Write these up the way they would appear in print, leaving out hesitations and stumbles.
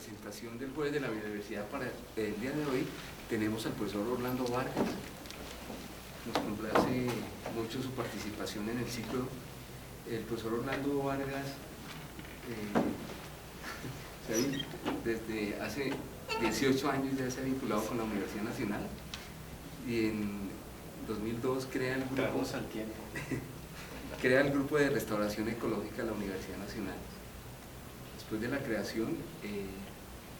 presentación del jueves de la biodiversidad para el día de hoy tenemos al profesor Orlando Vargas. Nos complace mucho su participación en el ciclo. El profesor Orlando Vargas desde hace 18 años ya se ha vinculado con la Universidad Nacional y en 2002 crea el grupo de restauración ecológica de la Universidad Nacional. Después de la creación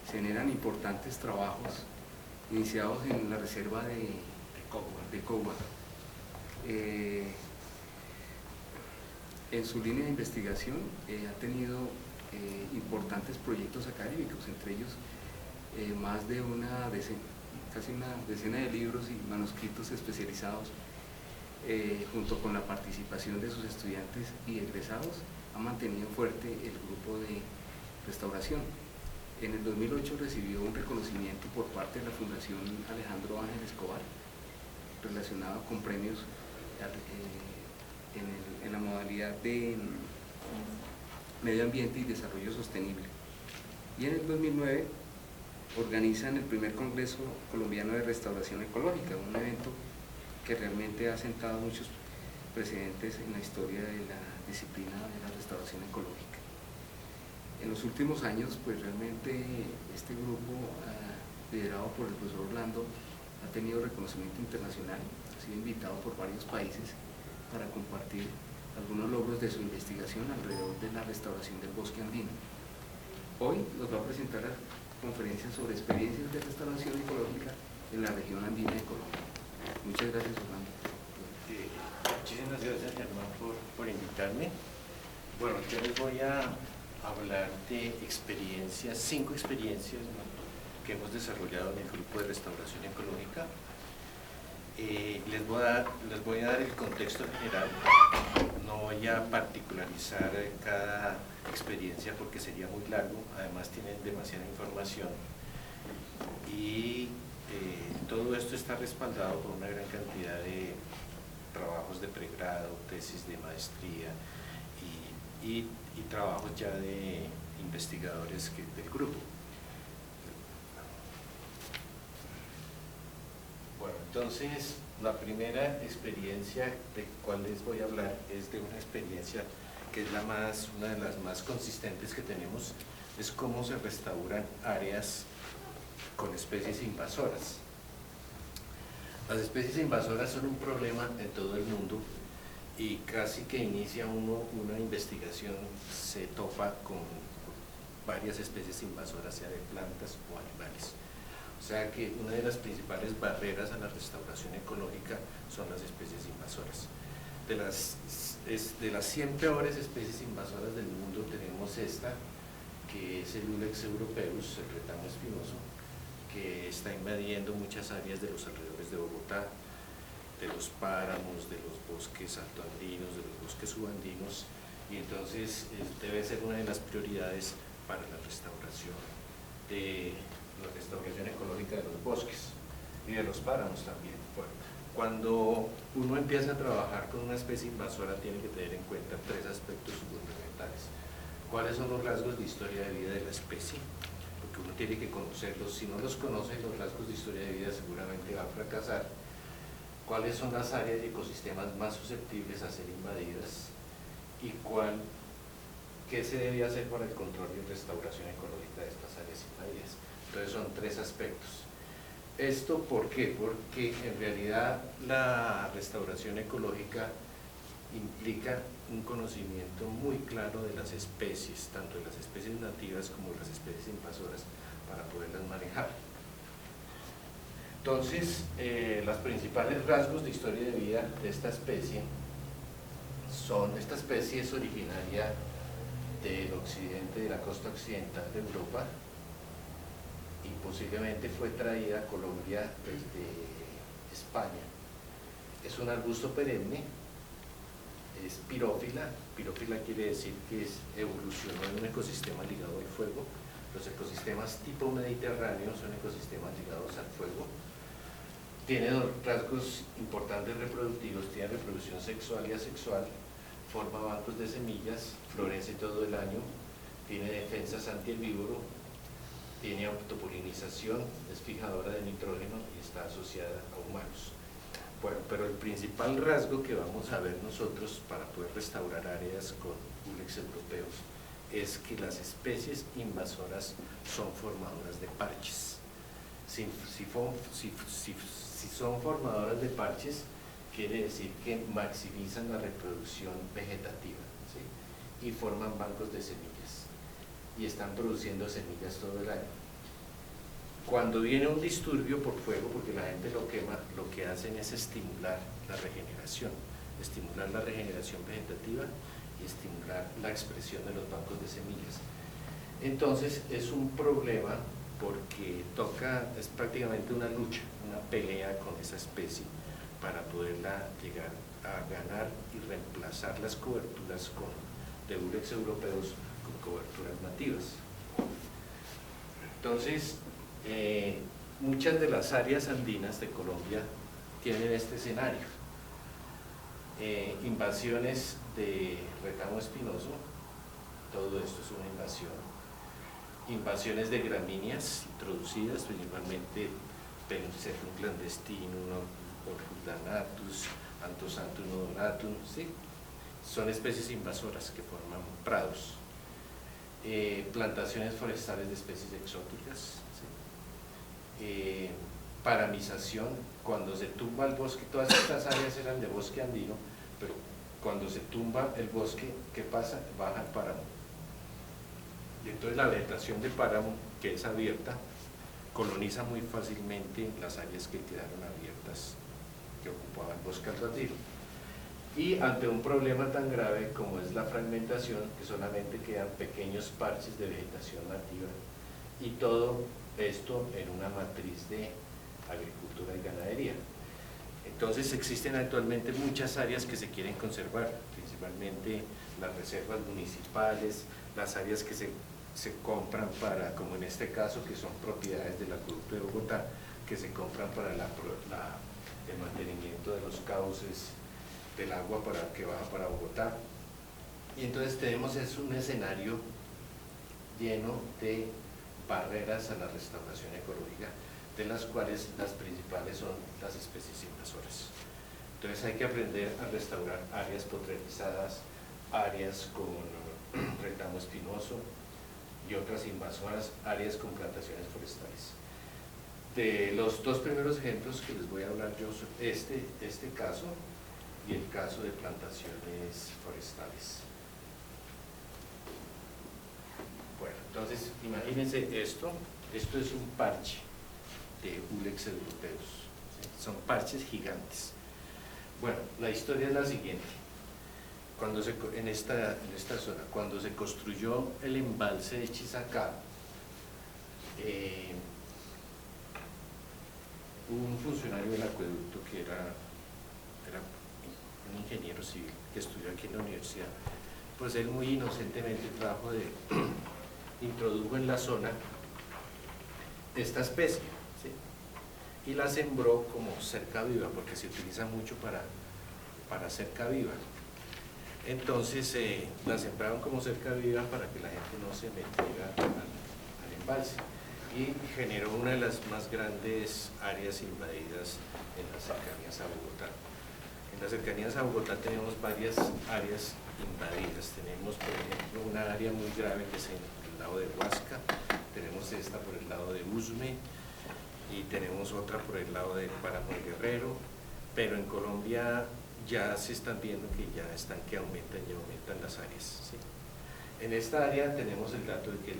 se generan importantes trabajos iniciados en la reserva de Cogua. En su línea de investigación ha tenido importantes proyectos académicos, entre ellos más de casi una decena de libros y manuscritos especializados, junto con la participación de sus estudiantes y egresados, ha mantenido fuerte el grupo de restauración. En el 2008 recibió un reconocimiento por parte de la Fundación Alejandro Ángel Escobar relacionado con premios en la modalidad de medio ambiente y desarrollo sostenible. Y en el 2009 organizan el primer Congreso Colombiano de Restauración Ecológica, un evento que realmente ha sentado muchos precedentes en la historia de la disciplina de la restauración ecológica. En los últimos años, pues realmente este grupo, liderado por el profesor Orlando, ha tenido reconocimiento internacional, ha sido invitado por varios países para compartir algunos logros de su investigación alrededor de la restauración del bosque andino. Hoy nos va a presentar la conferencia sobre experiencias de restauración ecológica en la región andina de Colombia. Muchas gracias, Orlando. Muchísimas gracias, Germán, por invitarme. Bueno, yo les voy a hablar de experiencias, 5 experiencias, ¿no?, que hemos desarrollado en el grupo de restauración ecológica. Les voy a dar el contexto general, no voy a particularizar cada experiencia porque sería muy largo, además tienen demasiada información y todo esto está respaldado por una gran cantidad de trabajos de pregrado, tesis de maestría y trabajos ya de investigadores del grupo. Bueno, entonces la primera experiencia de cual les voy a hablar es de una experiencia que es una de las más consistentes que tenemos, es cómo se restauran áreas con especies invasoras. Las especies invasoras son un problema en todo el mundo y casi que inicia uno una investigación, se topa con varias especies invasoras, sea de plantas o animales. O sea que una de las principales barreras a la restauración ecológica son las especies invasoras. De las 100 peores especies invasoras del mundo tenemos esta, que es el Ulex europeus, el retamo espinoso, que está invadiendo muchas áreas de los alrededores de Bogotá, de los páramos, de los bosques altoandinos, de los bosques subandinos, y entonces debe ser una de las prioridades para la restauración ecológica de los bosques y de los páramos también. Bueno, cuando uno empieza a trabajar con una especie invasora tiene que tener en cuenta 3 aspectos fundamentales. ¿Cuáles son los rasgos de historia de vida de la especie? Porque uno tiene que conocerlos. Si no los conoce, los rasgos de historia de vida seguramente va a fracasar. ¿Cuáles son las áreas y ecosistemas más susceptibles a ser invadidas? Y qué se debe hacer para el control y restauración ecológica de estas áreas invadidas. Entonces son 3 aspectos. ¿Esto por qué? Porque en realidad la restauración ecológica implica un conocimiento muy claro de las especies, tanto de las especies nativas como de las especies invasoras, para poderlas manejar. Entonces, los principales rasgos de historia de vida de esta especie esta especie es originaria del occidente, de la costa occidental de Europa, y posiblemente fue traída a Colombia desde España. Es un arbusto perenne, es pirófila. Pirófila quiere decir que evolucionó en un ecosistema ligado al fuego. Los ecosistemas tipo mediterráneo son ecosistemas ligados al fuego. Tiene 2 rasgos importantes reproductivos, tiene reproducción sexual y asexual, forma bancos de semillas, florece todo el año, tiene defensas antiherbívoro, tiene autopolinización, es fijadora de nitrógeno y está asociada a humanos. Bueno, pero el principal rasgo que vamos a ver nosotros para poder restaurar áreas con Ulex europeos es que las especies invasoras son formadoras de parches. Si son formadoras de parches, quiere decir que maximizan la reproducción vegetativa, ¿sí? Y forman bancos de semillas y están produciendo semillas todo el año. Cuando viene un disturbio por fuego, porque la gente lo quema, lo que hacen es estimular la regeneración vegetativa y estimular la expresión de los bancos de semillas. Entonces es un problema porque es prácticamente una lucha, una pelea con esa especie para poderla llegar a ganar y reemplazar las coberturas de Ulex europeos con coberturas nativas. Entonces, muchas de las áreas andinas de Colombia tienen este escenario. Invasiones de retamo espinoso, todo esto es una invasión. Invasiones de gramíneas introducidas, principalmente Penicillium clandestinum, Orchdanatus, Anthoxanthus nodonatum, ¿sí? Son especies invasoras que forman prados. Plantaciones forestales de especies exóticas, ¿sí? Paramización, cuando se tumba el bosque, todas estas áreas eran de bosque andino, pero cuando se tumba el bosque, ¿qué pasa? Baja el páramo. Y entonces la vegetación de páramo, que es abierta, coloniza muy fácilmente las áreas que quedaron abiertas, que ocupaban bosque andino. Y ante un problema tan grave como es la fragmentación, que solamente quedan pequeños parches de vegetación nativa, y todo esto en una matriz de agricultura y ganadería. Entonces existen actualmente muchas áreas que se quieren conservar, principalmente las reservas municipales, las áreas que se compran para, como en este caso, que son propiedades del acueducto de Bogotá, que se compran para el mantenimiento de los cauces del agua que baja para Bogotá. Y entonces tenemos un escenario lleno de barreras a la restauración ecológica, de las cuales las principales son las especies invasoras. Entonces hay que aprender a restaurar áreas potrerizadas, áreas con retamo espinoso y otras invasoras, áreas con plantaciones forestales. De los dos primeros ejemplos que les voy a hablar yo, este caso y el caso de plantaciones forestales. Bueno, entonces imagínense esto es un parche de Ulex europeos, ¿sí? Son parches gigantes. Bueno, la historia es la siguiente. En esta zona, cuando se construyó el embalse de Chisacá, un funcionario del acueducto que era un ingeniero civil que estudió aquí en la universidad, pues él muy inocentemente introdujo en la zona esta especie, ¿sí? Y la sembró como cerca viva, porque se utiliza mucho para cerca viva. Entonces la sembraron como cerca viva para que la gente no se metiera al embalse, y generó una de las más grandes áreas invadidas en las cercanías a Bogotá. En las cercanías a Bogotá tenemos varias áreas invadidas. Tenemos, por ejemplo, una área muy grave que es en el lado de Huasca, tenemos esta por el lado de Usme y tenemos otra por el lado de Páramo de Guerrero, pero en Colombia ya se están viendo que aumentan y aumentan las áreas, ¿sí? En esta área tenemos el dato de que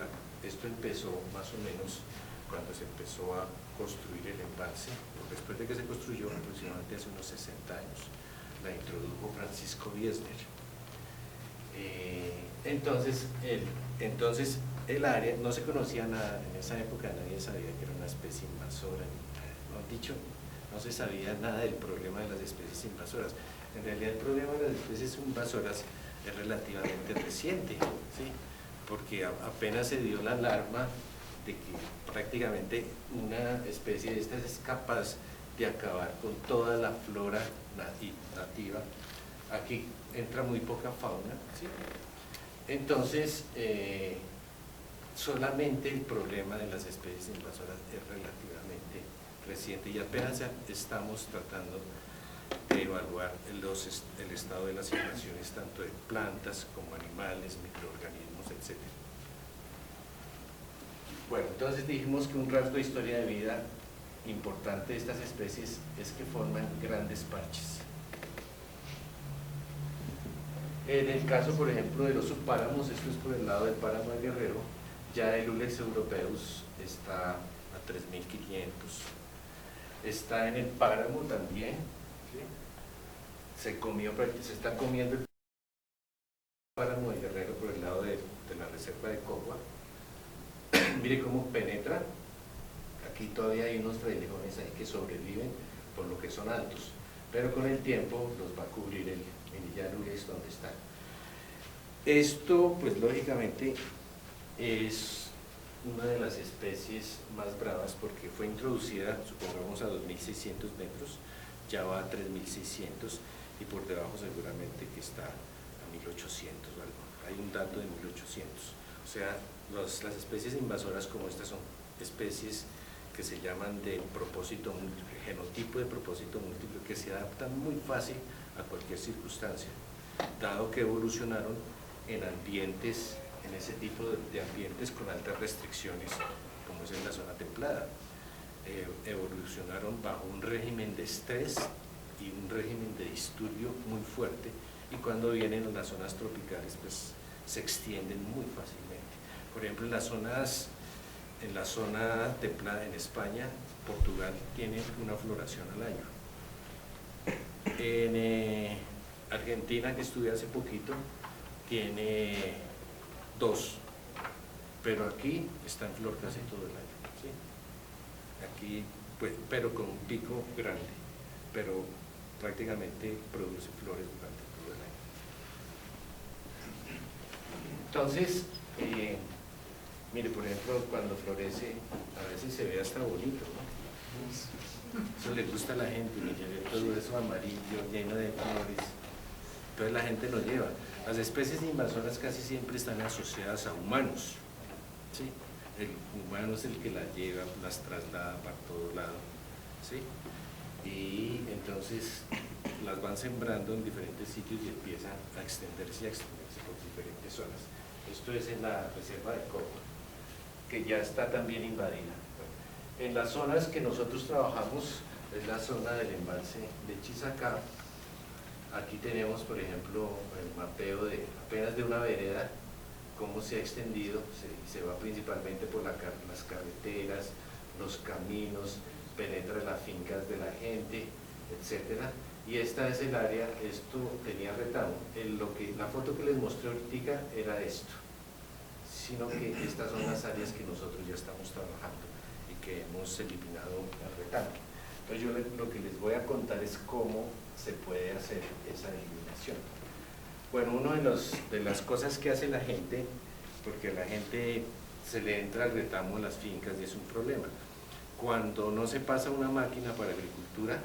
esto empezó más o menos cuando se empezó a construir el embalse, después de que se construyó aproximadamente hace unos 60 años, la introdujo Francisco Wiesner. Entonces el área, no se conocía nada, en esa época nadie sabía que era una especie invasora, no se sabía nada del problema de las especies invasoras. En realidad el problema de las especies invasoras es relativamente reciente, ¿sí? Porque apenas se dio la alarma de que prácticamente una especie de estas es capaz de acabar con toda la flora nativa. Aquí entra muy poca fauna, ¿sí? Entonces solamente el problema de las especies invasoras es relativamente reciente y apenas estamos tratando de evaluar el estado de las migraciones tanto de plantas como animales, microorganismos, etc. Bueno, entonces dijimos que un rasgo de historia de vida importante de estas especies es que forman grandes parches. En el caso, por ejemplo, de los subpáramos, esto es por el lado del páramo de Guerrero, ya el Ulex europeus está a 3.500. Está en el páramo también, ¿sí? Se está comiendo el páramo de Guerrero por el lado de la reserva de Cogua. Mire cómo penetra. Aquí todavía hay unos frailejones ahí que sobreviven por lo que son altos, pero con el tiempo los va a cubrir el Ulex donde está. Esto, pues lógicamente, es una de las especies más bravas porque fue introducida, supongamos, a 2.600 metros, ya va a 3.600 y por debajo seguramente que está a 1.800 o algo. Hay un dato de 1.800. O sea, las especies invasoras como estas son especies que se llaman de propósito múltiple, genotipo de propósito múltiple, que se adaptan muy fácil a cualquier circunstancia, dado que evolucionaron en ambientes, en ese tipo de ambientes con altas restricciones, como es en la zona templada. Evolucionaron bajo un régimen de estrés y un régimen de disturbio muy fuerte, y cuando vienen a las zonas tropicales, pues se extienden muy fácilmente. Por ejemplo, en la zona templada en España, Portugal tiene una floración al año. En Argentina, que estuve hace poquito, tiene 2, pero aquí está en flor casi todo el año, ¿sí? Aquí, pues, pero con un pico grande, pero prácticamente produce flores durante todo el año. Entonces, mire, por ejemplo, cuando florece, a veces se ve hasta bonito, ¿no? Eso le gusta a la gente, mire, todo eso amarillo, lleno de flores. Entonces la gente lo lleva. Las especies invasoras casi siempre están asociadas a humanos, ¿sí? El humano es el que las lleva, las traslada para todo lado, ¿sí? Y entonces las van sembrando en diferentes sitios y empiezan a extenderse por diferentes zonas. Esto es en la reserva de Cogua, que ya está también invadida. En las zonas que nosotros trabajamos es la zona del embalse de Chisacá. Aquí tenemos, por ejemplo, el mapeo apenas de una vereda, cómo se ha extendido. Se va principalmente por las carreteras, los caminos, penetra las fincas de la gente, etcétera. Y esta es el área, esto tenía retamo. La foto que les mostré ahorita era esto, sino que estas son las áreas que nosotros ya estamos trabajando y que hemos eliminado el retamo. Entonces yo lo que les voy a contar es cómo se puede hacer esa eliminación. Bueno, una de las cosas que hace la gente, porque a la gente se le entra el retamo en las fincas y es un problema. Cuando no se pasa una máquina para agricultura,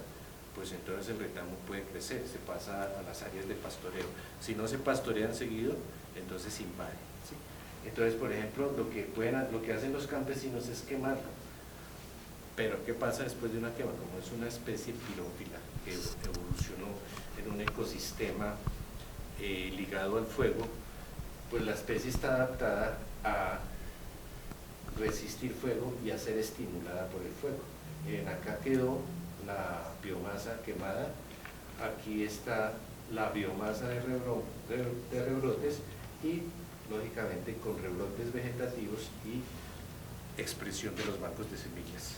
pues entonces el retamo puede crecer, se pasa a las áreas de pastoreo. Si no se pastorean seguido, entonces se invade, ¿sí? Entonces, por ejemplo, lo que hacen los campesinos es quemarlo. Pero ¿qué pasa después de una quema? Como es una especie pirófila que evolucionó en un ecosistema ligado al fuego, pues la especie está adaptada a resistir fuego y a ser estimulada por el fuego. Acá quedó la biomasa quemada, aquí está la biomasa de rebrotes y lógicamente con rebrotes vegetativos y expresión de los bancos de semillas.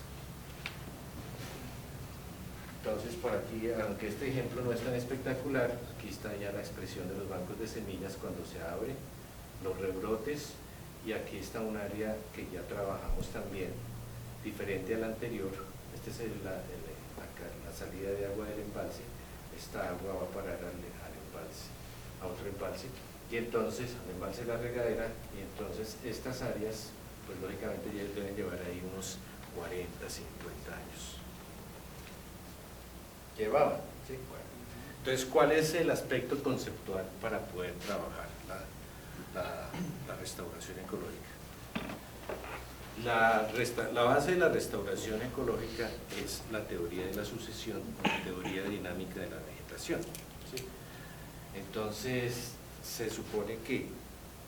Entonces por aquí, aunque este ejemplo no es tan espectacular, aquí está ya la expresión de los bancos de semillas cuando se abre, los rebrotes, y aquí está un área que ya trabajamos también, diferente al anterior. Esta es la salida de agua del embalse. Esta agua va a parar al embalse, a otro embalse, y entonces al embalse de la regadera, y entonces estas áreas, pues lógicamente ya deben llevar ahí unos 40, 50 años. Llevaban, ¿sí? Bueno. Entonces, ¿cuál es el aspecto conceptual para poder trabajar la restauración ecológica? La base de la restauración ecológica es la teoría de la sucesión, la teoría dinámica de la vegetación, ¿sí? Entonces, se supone que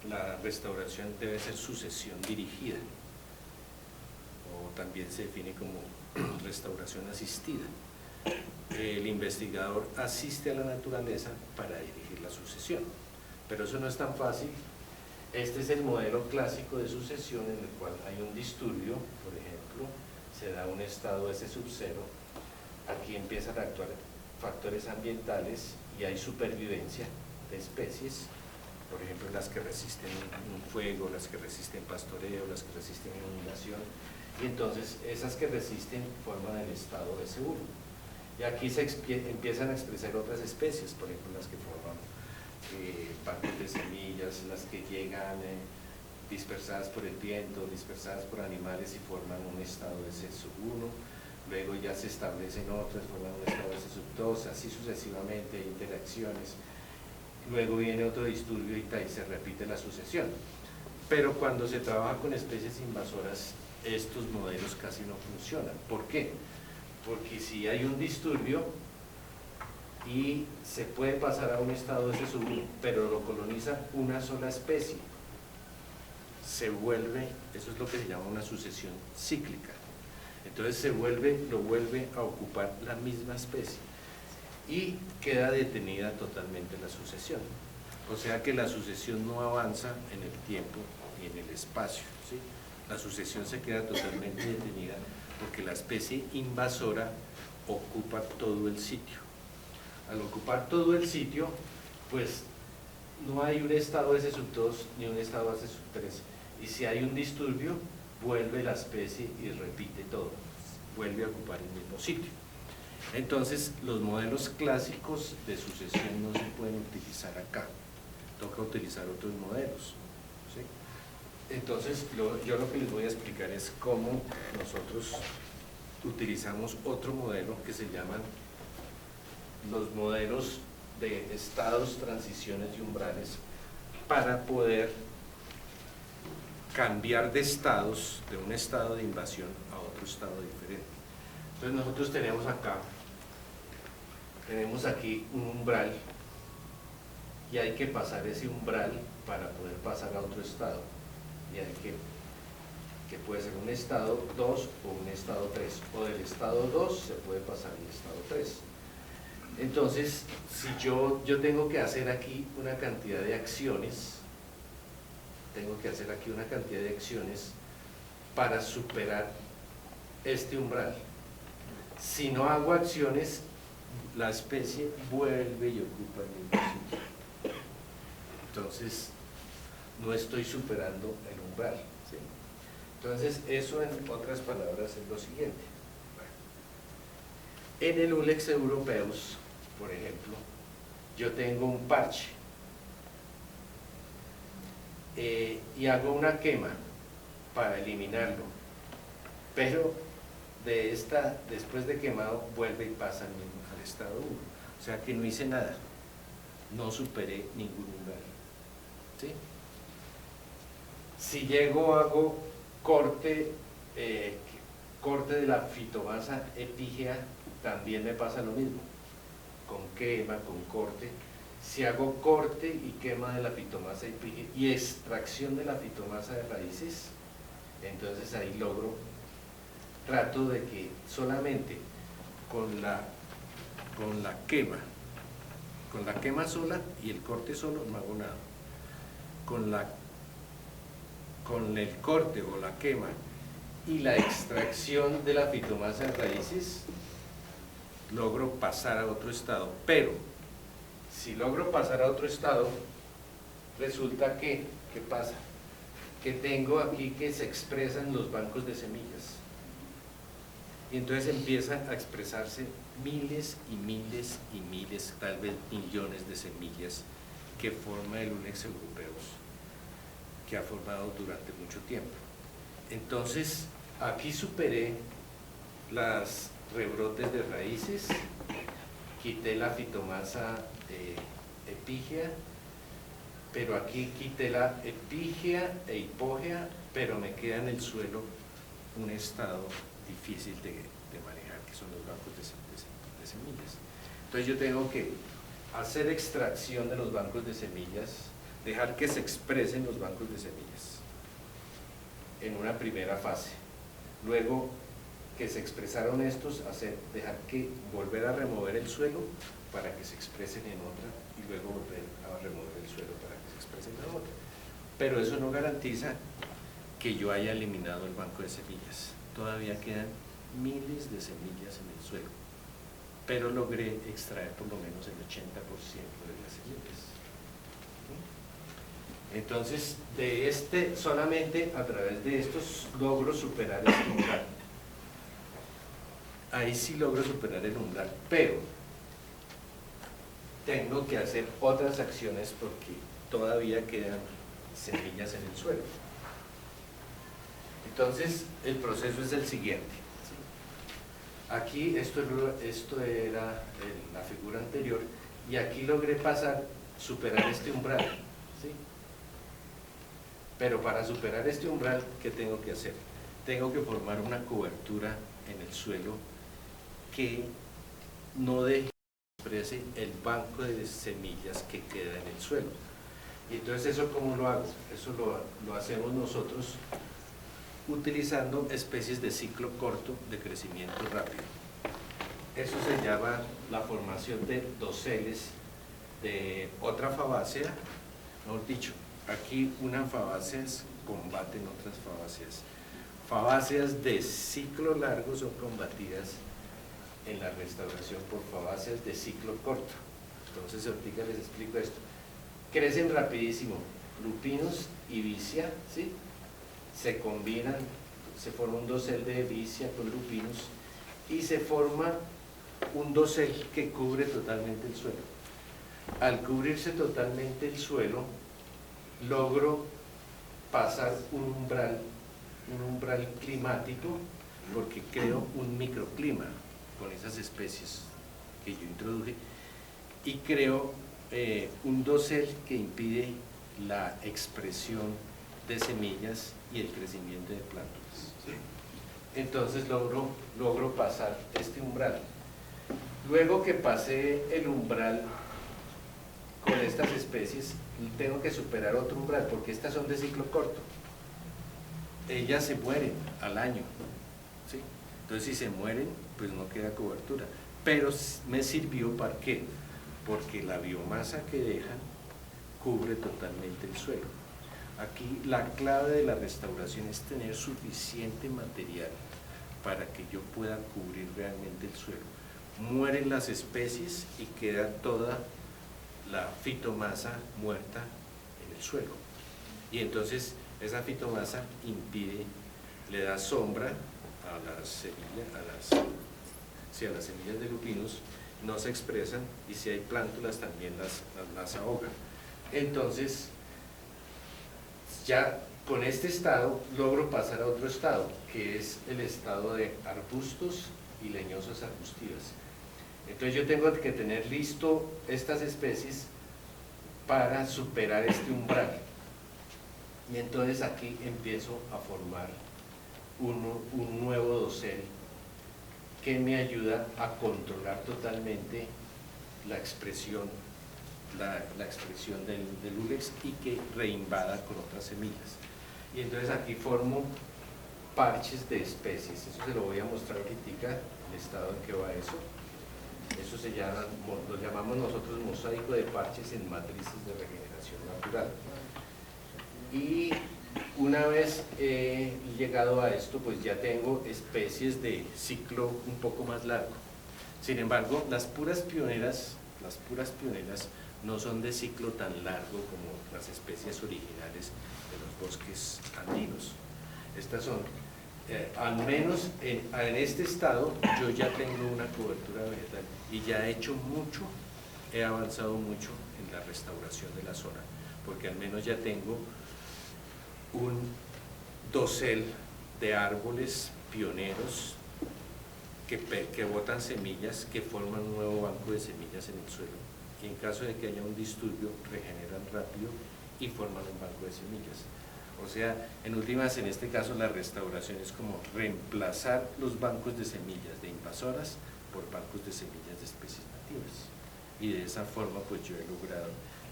la restauración debe ser sucesión dirigida, o también se define como restauración asistida. El investigador asiste a la naturaleza para dirigir la sucesión, pero eso no es tan fácil. Este es el modelo clásico de sucesión en el cual hay un disturbio, por ejemplo, se da un estado S sub 0, aquí empiezan a actuar factores ambientales y hay supervivencia de especies, por ejemplo las que resisten un fuego, las que resisten pastoreo, las que resisten inundación, y entonces esas que resisten forman el estado S1. Y aquí se empiezan a expresar otras especies, por ejemplo las que forman bancos de semillas, las que llegan dispersadas por el viento, dispersadas por animales y forman un estado S1, luego ya se establecen otras, forman un estado S2, así sucesivamente, interacciones, luego viene otro disturbio y se repite la sucesión. Pero cuando se trabaja con especies invasoras, estos modelos casi no funcionan. ¿Por qué? Porque si hay un disturbio y se puede pasar a un estado S1, pero lo coloniza una sola especie, se vuelve, eso es lo que se llama una sucesión cíclica. Entonces lo vuelve a ocupar la misma especie y queda detenida totalmente la sucesión. O sea que la sucesión no avanza en el tiempo ni en el espacio, ¿sí? La sucesión se queda totalmente detenida porque la especie invasora ocupa todo el sitio. Al ocupar todo el sitio, pues no hay un estado S sub 2 ni un estado S sub 3. Y si hay un disturbio, vuelve la especie y repite todo, vuelve a ocupar el mismo sitio. Entonces, los modelos clásicos de sucesión no se pueden utilizar acá, toca utilizar otros modelos, ¿sí? Entonces, yo lo que les voy a explicar es cómo nosotros utilizamos otro modelo que se llaman los modelos de estados, transiciones y umbrales para poder cambiar de estados, de un estado de invasión a otro estado diferente. Entonces nosotros tenemos aquí un umbral y hay que pasar ese umbral para poder pasar a otro estado, y hay que puede ser un estado 2 o un estado 3, o del estado 2 se puede pasar al estado 3. Entonces, si yo tengo que hacer aquí una cantidad de acciones, para superar este umbral. Si no hago acciones, la especie vuelve y ocupa el mismo sitio. Entonces, no estoy superando el umbral, ¿sí? Entonces, eso en otras palabras es lo siguiente. En el Ulex europeus, por ejemplo, yo tengo un parche y hago una quema para eliminarlo, pero después de quemado vuelve y pasa al estado 1, o sea que no hice nada, no superé ningún umbral, ¿sí? Si hago corte de la fitomasa epígea, también me pasa lo mismo, con quema, con corte. Si hago corte y quema de la fitomasa epígea y extracción de la fitomasa de raíces, entonces ahí trato de que solamente con la quema sola y el corte solo no hago nada. Con el corte o la quema y la extracción de la fitomasa de raíces, logro pasar a otro estado, pero si logro pasar a otro estado, resulta que, ¿qué pasa? Que tengo aquí que se expresan los bancos de semillas, y entonces empiezan a expresarse miles y miles y miles, tal vez millones de semillas que forma el Ulex europeus, que ha formado durante mucho tiempo. Entonces, aquí superé las rebrotes de raíces, quité la fitomasa epígea, pero aquí quité la epígea e hipógea, pero me queda en el suelo un estado difícil de manejar, que son los bancos de semillas. Entonces yo tengo que hacer extracción de los bancos de semillas, dejar que se expresen los bancos de semillas en una primera fase. Luego que se expresaron estos, dejar que volver a remover el suelo para que se expresen en otra y luego volver a remover el suelo para que se expresen en otra. Pero eso no garantiza que yo haya eliminado el banco de semillas. Todavía quedan miles de semillas en el suelo, pero logré extraer por lo menos el 80% de las semillas. Entonces, solamente a través de estos logro superar este umbral. Ahí sí logro superar el umbral, pero tengo que hacer otras acciones porque todavía quedan semillas en el suelo. Entonces, el proceso es el siguiente. Aquí, esto era la figura anterior, y aquí logré superar este umbral. ¿Sí? Pero para superar este umbral, ¿qué tengo que hacer? Tengo que formar una cobertura en el suelo que no deje que exprese el banco de semillas que queda en el suelo. Y entonces, ¿eso cómo lo hago? Eso lo hacemos nosotros utilizando especies de ciclo corto de crecimiento rápido. Eso se llama la formación de doseles de otra fabácea. Mejor dicho, aquí unas fabáceas combaten otras fabáceas. Fabáceas de ciclo largo son combatidas en la restauración por fabáceas de ciclo corto. Entonces, ahorita les explico esto. Crecen rapidísimo lupinos y vicia, ¿sí? Se combinan, se forma un dosel de vicia con lupinos y se forma un dosel que cubre totalmente el suelo. Al cubrirse totalmente el suelo, logro pasar un umbral climático, porque creo un microclima con esas especies que yo introduje, y creo un dosel que impide la expresión de semillas y el crecimiento de plántulas. Entonces logro pasar este umbral. Luego que pasé el umbral con estas especies, tengo que superar otro umbral, porque estas son de ciclo corto. Ellas se mueren al año, ¿sí? Entonces, si se mueren, pues no queda cobertura. Pero me sirvió, ¿para qué? Porque la biomasa que dejan cubre totalmente el suelo. Aquí la clave de la restauración es tener suficiente material para que yo pueda cubrir realmente el suelo. Mueren las especies y queda toda la fitomasa muerta en el suelo. Y entonces esa fitomasa le da sombra a las semillas de lupinos, no se expresan, y si hay plántulas también las ahogan. Entonces, ya con este estado logro pasar a otro estado, que es el estado de arbustos y leñosas arbustivas. Entonces yo tengo que tener listo estas especies para superar este umbral. Y entonces aquí empiezo a formar un nuevo dosel que me ayuda a controlar totalmente la expresión del úlex y que reinvada con otras semillas. Y entonces aquí formo parches de especies. Eso se lo voy a mostrar ahorita, el estado en que va eso. Eso lo llamamos nosotros mosaico de parches en matrices de regeneración natural. Y una vez llegado a esto, pues ya tengo especies de ciclo un poco más largo. Sin embargo, las puras pioneras no son de ciclo tan largo como las especies originales de los bosques andinos. Estas son, al menos en este estado, yo ya tengo una cobertura vegetal y ya he avanzado mucho en la restauración de la zona, porque al menos ya tengo un dosel de árboles pioneros que botan semillas, que forman un nuevo banco de semillas en el suelo, y en caso de que haya un disturbio regeneran rápido y forman un banco de semillas. O sea, en últimas, en este caso, la restauración es como reemplazar los bancos de semillas de invasoras por bancos de semillas de especies nativas. Y de esa forma, pues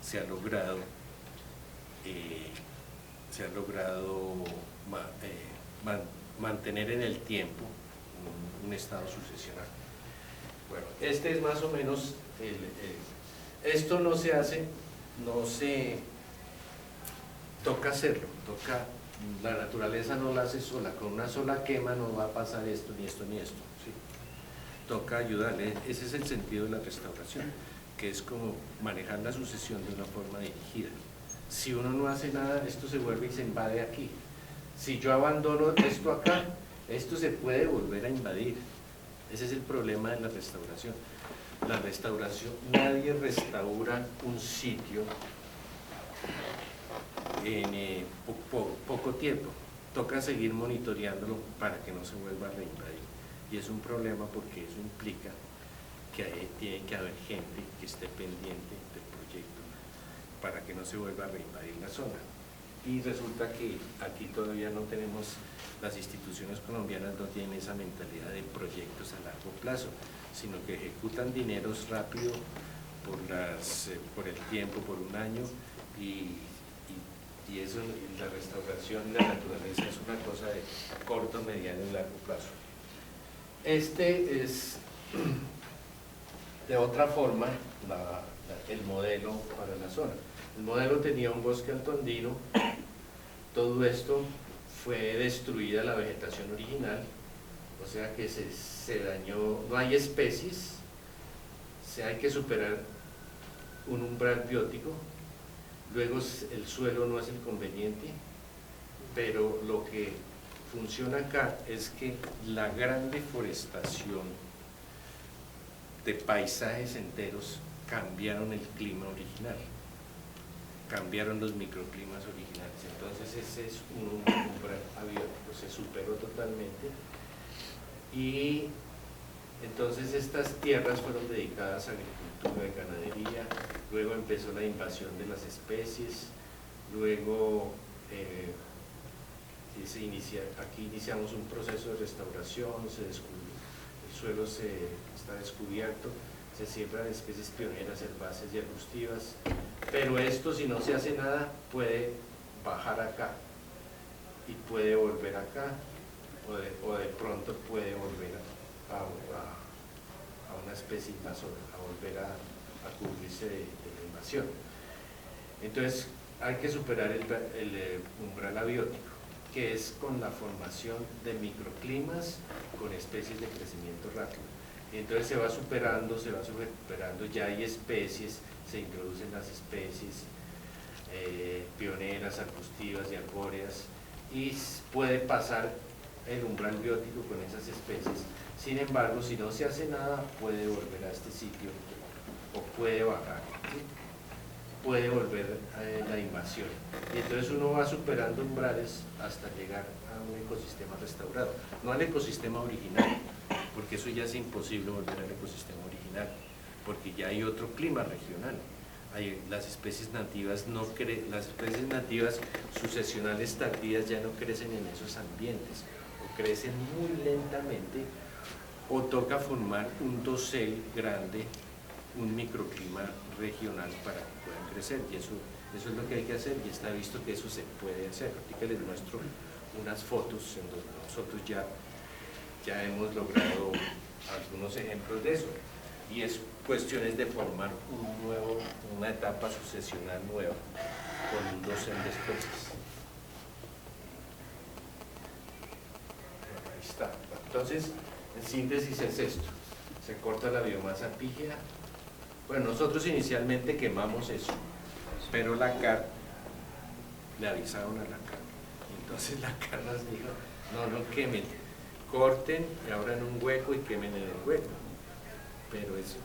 se ha logrado mantener en el tiempo un estado sucesional. Bueno, este es más o menos, esto no se hace, toca hacerlo, la naturaleza no la hace sola, con una sola quema no va a pasar esto, ni esto, ni esto, ¿sí? Toca ayudarle, ese es el sentido de la restauración, que es como manejar la sucesión de una forma dirigida. Si uno no hace nada, esto se vuelve y se invade aquí. Si yo abandono esto acá, esto se puede volver a invadir. Ese es el problema de la restauración. La restauración, nadie restaura un sitio en poco tiempo. Toca seguir monitoreándolo para que no se vuelva a reinvadir. Y es un problema porque eso implica que tiene que haber gente que esté pendiente del proyecto para que no se vuelva a reinvadir la zona. Y resulta que aquí todavía no tenemos, las instituciones colombianas no tienen esa mentalidad de proyectos a largo plazo, sino que ejecutan dineros rápido por el tiempo, por un año, y eso, la restauración y la naturaleza es una cosa de corto, mediano y largo plazo. Este es, de otra forma, el modelo para la zona. El modelo tenía un bosque altoandino, todo esto fue destruida la vegetación original, o sea que se dañó, no hay especies, hay que superar un umbral biótico, luego el suelo no es el conveniente, pero lo que funciona acá es que la gran deforestación de paisajes enteros cambiaron el clima original, cambiaron los microclimas originales, entonces ese es un umbral abiótico, se superó totalmente, y entonces estas tierras fueron dedicadas a agricultura y ganadería, luego empezó la invasión de las especies, luego aquí iniciamos un proceso de restauración, el suelo está descubierto, se siembran especies pioneras, herbáceas y arbustivas, pero esto, si no se hace nada, puede bajar acá y puede volver acá, o de pronto puede volver a una especie invasora, a volver a cubrirse de la invasión. Entonces hay que superar el umbral abiótico, que es con la formación de microclimas con especies de crecimiento rápido. Entonces se va superando, ya hay especies, se introducen las especies pioneras, arbustivas y arbóreas, y puede pasar el umbral biótico con esas especies. Sin embargo, si no se hace nada, puede volver a este sitio o puede bajar, ¿sí? Puede volver a la invasión. Y entonces uno va superando umbrales hasta llegar a un ecosistema restaurado, no al ecosistema original, porque eso ya es imposible volver al ecosistema original, porque ya hay otro clima regional. Las especies nativas las especies nativas sucesionales tardías ya no crecen en esos ambientes, o crecen muy lentamente, o toca formar un dosel grande, un microclima regional para que puedan crecer, y eso es lo que hay que hacer, y está visto que eso se puede hacer. Ahorita les muestro unas fotos en donde nosotros ya hemos logrado algunos ejemplos de eso, y es cuestiones de formar una etapa sucesional nueva con un dosel de especies. Ahí está. Entonces, en síntesis es esto: se corta la biomasa pígea. Bueno, nosotros inicialmente quemamos eso, pero la CAR, le avisaron a la CAR, entonces la CAR nos dijo, no quemen, corten y abran un hueco y quemen en el hueco. Pero eso,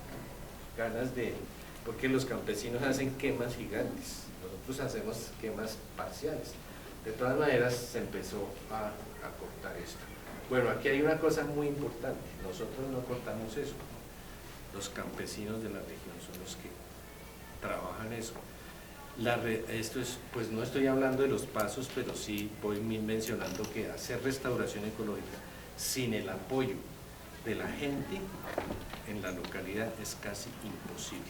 ganas porque los campesinos hacen quemas gigantes, nosotros hacemos quemas parciales. De todas maneras se empezó a cortar esto. Bueno, aquí hay una cosa muy importante, nosotros no cortamos eso, los campesinos de la región son los que trabajan eso. Esto es, pues no estoy hablando de los pasos, pero sí voy mencionando que hacer restauración ecológica sin el apoyo de la gente en la localidad es casi imposible.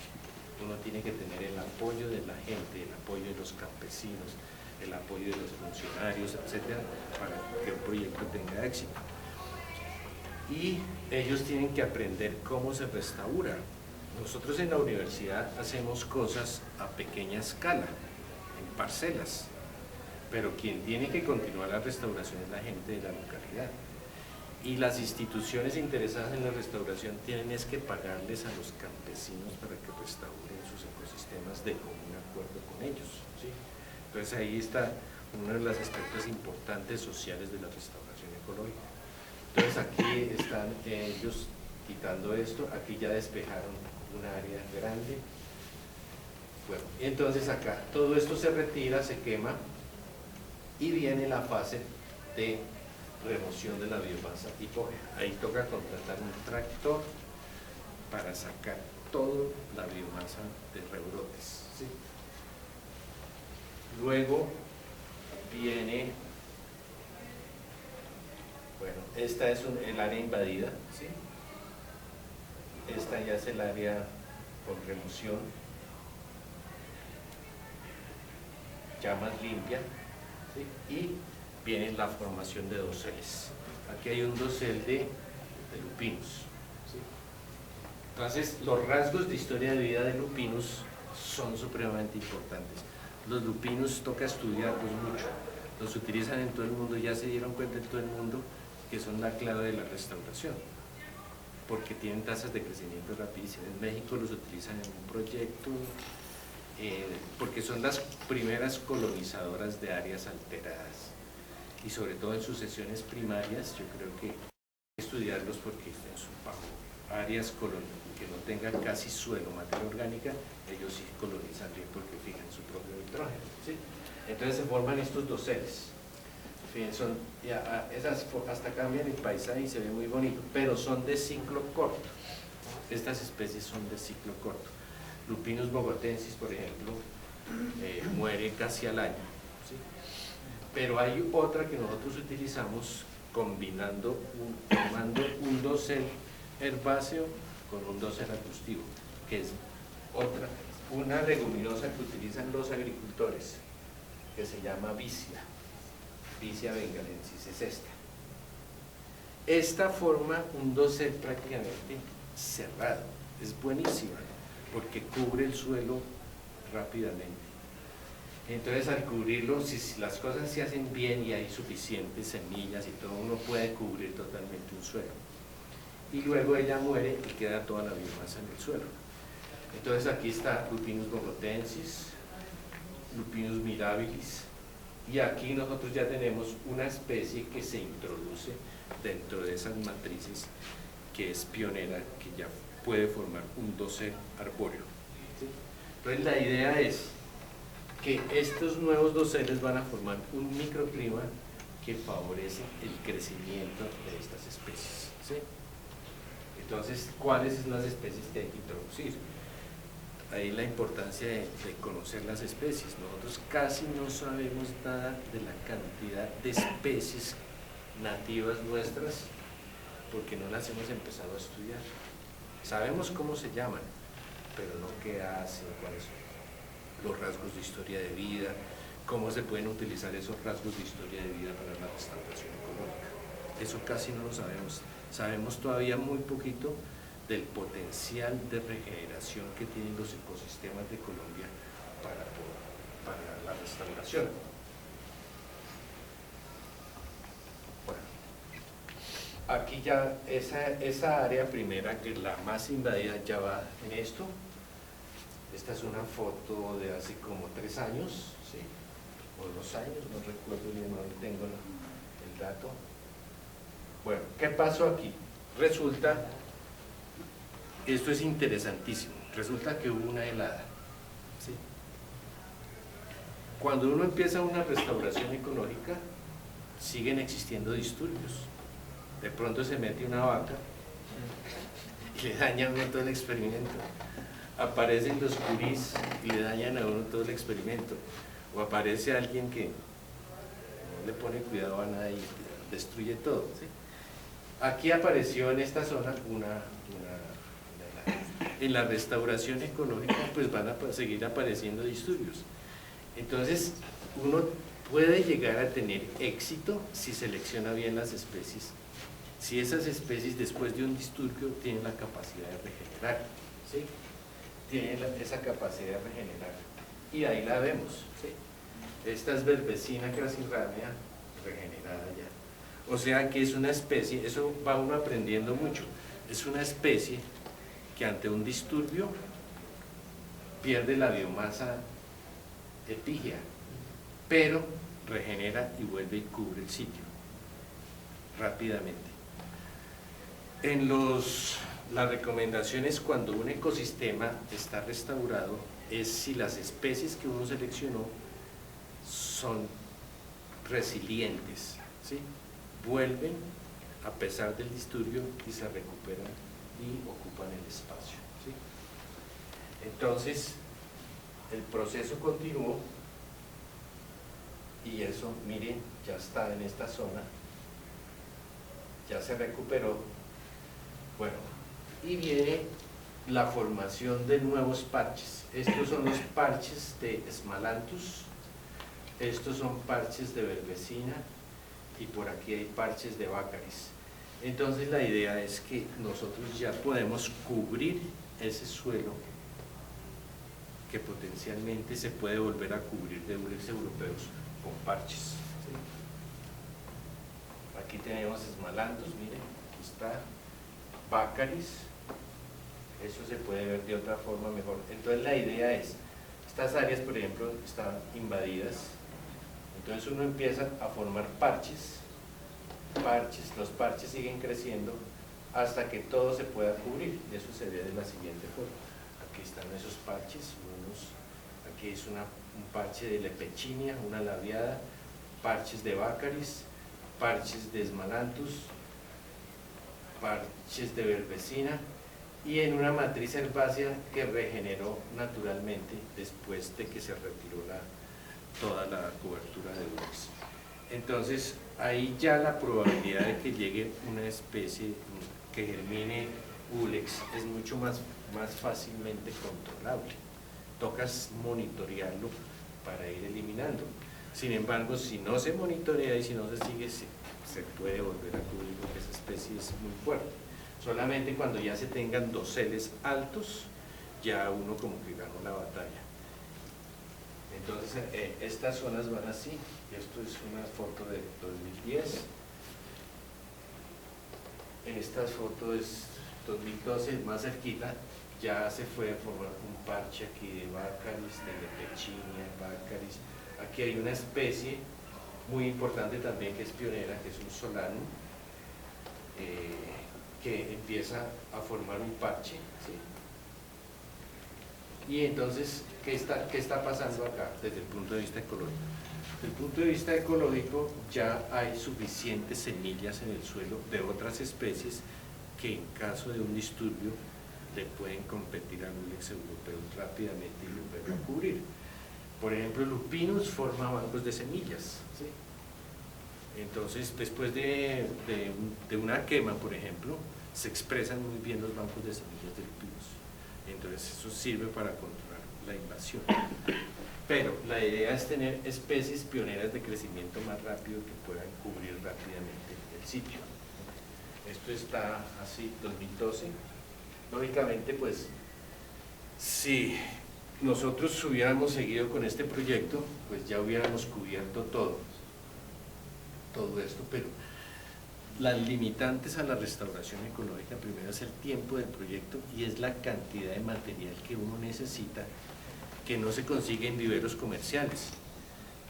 Uno tiene que tener el apoyo de la gente, el apoyo de los campesinos, el apoyo de los funcionarios, etcétera, para que un proyecto tenga éxito. Y ellos tienen que aprender cómo se restaura. Nosotros en la universidad hacemos cosas a pequeña escala, en parcelas, pero quien tiene que continuar la restauración es la gente de la localidad. Y las instituciones interesadas en la restauración tienen es que pagarles a los campesinos para que restauren sus ecosistemas de común acuerdo con ellos, ¿sí? Entonces ahí está uno de los aspectos importantes sociales de la restauración ecológica. Entonces aquí están ellos quitando esto, aquí ya despejaron un área grande. Bueno, entonces acá todo esto se retira, se quema y viene la fase de remoción de la biomasa hipógena. Ahí toca contratar un tractor para sacar toda la biomasa de rebrotes, ¿sí? Luego viene, bueno, esta es el área invadida, ¿sí? Esta ya es el área con remoción, ya más limpia, ¿sí? Y viene la formación de doseles. Aquí hay un dosel de lupinos, ¿sí? Entonces, los rasgos de historia de vida de lupinos son supremamente importantes. Los lupinos toca estudiarlos mucho, los utilizan en todo el mundo, ya se dieron cuenta en todo el mundo que son la clave de la restauración, porque tienen tasas de crecimiento rapidísimas. En México los utilizan en un proyecto, porque son las primeras colonizadoras de áreas alteradas, y sobre todo en sucesiones primarias. Yo creo que hay que estudiarlos porque en su áreas que no tengan casi suelo, materia orgánica, ellos sí colonizan bien porque fijan su propio nitrógeno, ¿sí? Entonces se forman estos doseles. Hasta cambian el paisaje y se ve muy bonito, pero son de ciclo corto. Estas especies son de ciclo corto. Lupinus bogotensis, por ejemplo, muere casi al año, ¿sí? Pero hay otra que nosotros utilizamos formando un dosel herbáceo con un dosel arbustivo, que es una leguminosa que utilizan los agricultores, que se llama vicia bengalensis, es esta. Esta forma un dosel prácticamente cerrado, es buenísima, porque cubre el suelo rápidamente. Entonces, al cubrirlo, si las cosas se hacen bien y hay suficientes semillas y todo, uno puede cubrir totalmente un suelo. Y luego ella muere y queda toda la biomasa en el suelo. Entonces aquí está Lupinus bogotensis, Lupinus mirabilis, y aquí nosotros ya tenemos una especie que se introduce dentro de esas matrices, que es pionera, que ya puede formar un dosel arbóreo, ¿sí? Entonces la idea es que estos nuevos doseles van a formar un microclima que favorece el crecimiento de estas especies, ¿sí? Entonces, ¿cuáles son las especies que hay que introducir? Ahí la importancia de conocer las especies. Nosotros casi no sabemos nada de la cantidad de especies nativas nuestras porque no las hemos empezado a estudiar. Sabemos cómo se llaman, pero no qué hacen, cuáles son los rasgos de historia de vida, cómo se pueden utilizar esos rasgos de historia de vida para la restauración ecológica. Eso casi no lo sabemos. Sabemos todavía muy poquito del potencial de regeneración que tienen los ecosistemas de Colombia para la restauración. Bueno, aquí ya esa área primera, que es la más invadida, ya va en esto. Esta es una foto de hace como 3 años, ¿sí? O 2 años, no recuerdo bien, no tengo el dato. Bueno, ¿qué pasó aquí? Resulta, esto es interesantísimo, resulta que hubo una helada, ¿sí? Cuando uno empieza una restauración ecológica, siguen existiendo disturbios. De pronto se mete una vaca y le daña todo el experimento. aparecen los gurís y le dañan a uno todo el experimento, o aparece alguien que no le pone cuidado a nada y destruye todo, ¿sí? Aquí apareció en esta zona en la restauración ecológica pues van a seguir apareciendo disturbios. Entonces uno puede llegar a tener éxito si selecciona bien las especies, si esas especies después de un disturbio tienen la capacidad de regenerar, ¿sí? Tienen esa capacidad de regenerar, y ahí la vemos, ¿sí? Esta es Verbesina crassirrhamea regenerada ya. O sea que es una especie, eso va uno aprendiendo mucho, es una especie que ante un disturbio pierde la biomasa epígea, pero regenera y vuelve y cubre el sitio rápidamente. En las recomendaciones cuando un ecosistema está restaurado es si las especies que uno seleccionó son resilientes, ¿sí? Vuelven a pesar del disturbio y se recuperan y ocupan el espacio, ¿sí? Entonces el proceso continuó y eso, miren, ya está en esta zona, ya se recuperó. Bueno, y viene la formación de nuevos parches. Estos son los parches de Smalanthus, estos son parches de Verbesina y por aquí hay parches de Baccharis. Entonces la idea es que nosotros ya podemos cubrir ese suelo que potencialmente se puede volver a cubrir de Ulex europeos con parches, ¿sí? Aquí tenemos Smalanthus, miren, aquí está Baccharis, eso se puede ver de otra forma mejor. Entonces la idea es, estas áreas por ejemplo están invadidas, entonces uno empieza a formar parches, los parches siguen creciendo hasta que todo se pueda cubrir, eso se ve de la siguiente forma. Aquí están esos parches, aquí es un parche de Lepechinia, una labiada, parches de Baccharis, parches de Smalanthus, parches de Verbesina, y en una matriz herbácea que regeneró naturalmente después de que se retiró toda la cobertura de Ulex. Entonces ahí ya la probabilidad de que llegue una especie que germine Ulex es mucho más fácilmente controlable. Tocas monitorearlo para ir eliminando. Sin embargo, si no se monitorea y si no se sigue, se puede volver a cubrir porque esa especie es muy fuerte. Solamente cuando ya se tengan doseles altos, ya uno como que ganó la batalla. Entonces, estas zonas van así. Esto es una foto de 2010. Esta foto es 2012, más cerquita. Ya se fue a formar un parche aquí de Baccharis, de Lepechinia, Baccharis. Aquí hay una especie muy importante también que es pionera, que es un solanum, que empieza a formar un parche, ¿sí? Y entonces, ¿qué está pasando acá desde el punto de vista ecológico? Desde el punto de vista ecológico ya hay suficientes semillas en el suelo de otras especies que en caso de un disturbio le pueden competir al Ulex europeo rápidamente y lo pueden cubrir. Por ejemplo, Lupinus forma bancos de semillas, ¿sí? Entonces, después de una quema, por ejemplo, se expresan muy bien los bancos de semillas de Lupinus. Entonces, eso sirve para controlar la invasión. Pero la idea es tener especies pioneras de crecimiento más rápido que puedan cubrir rápidamente el sitio. Esto está así, 2012. Lógicamente, pues, si nosotros hubiéramos seguido con este proyecto, pues ya hubiéramos cubierto todo esto, pero las limitantes a la restauración ecológica primero es el tiempo del proyecto y es la cantidad de material que uno necesita, que no se consigue en viveros comerciales.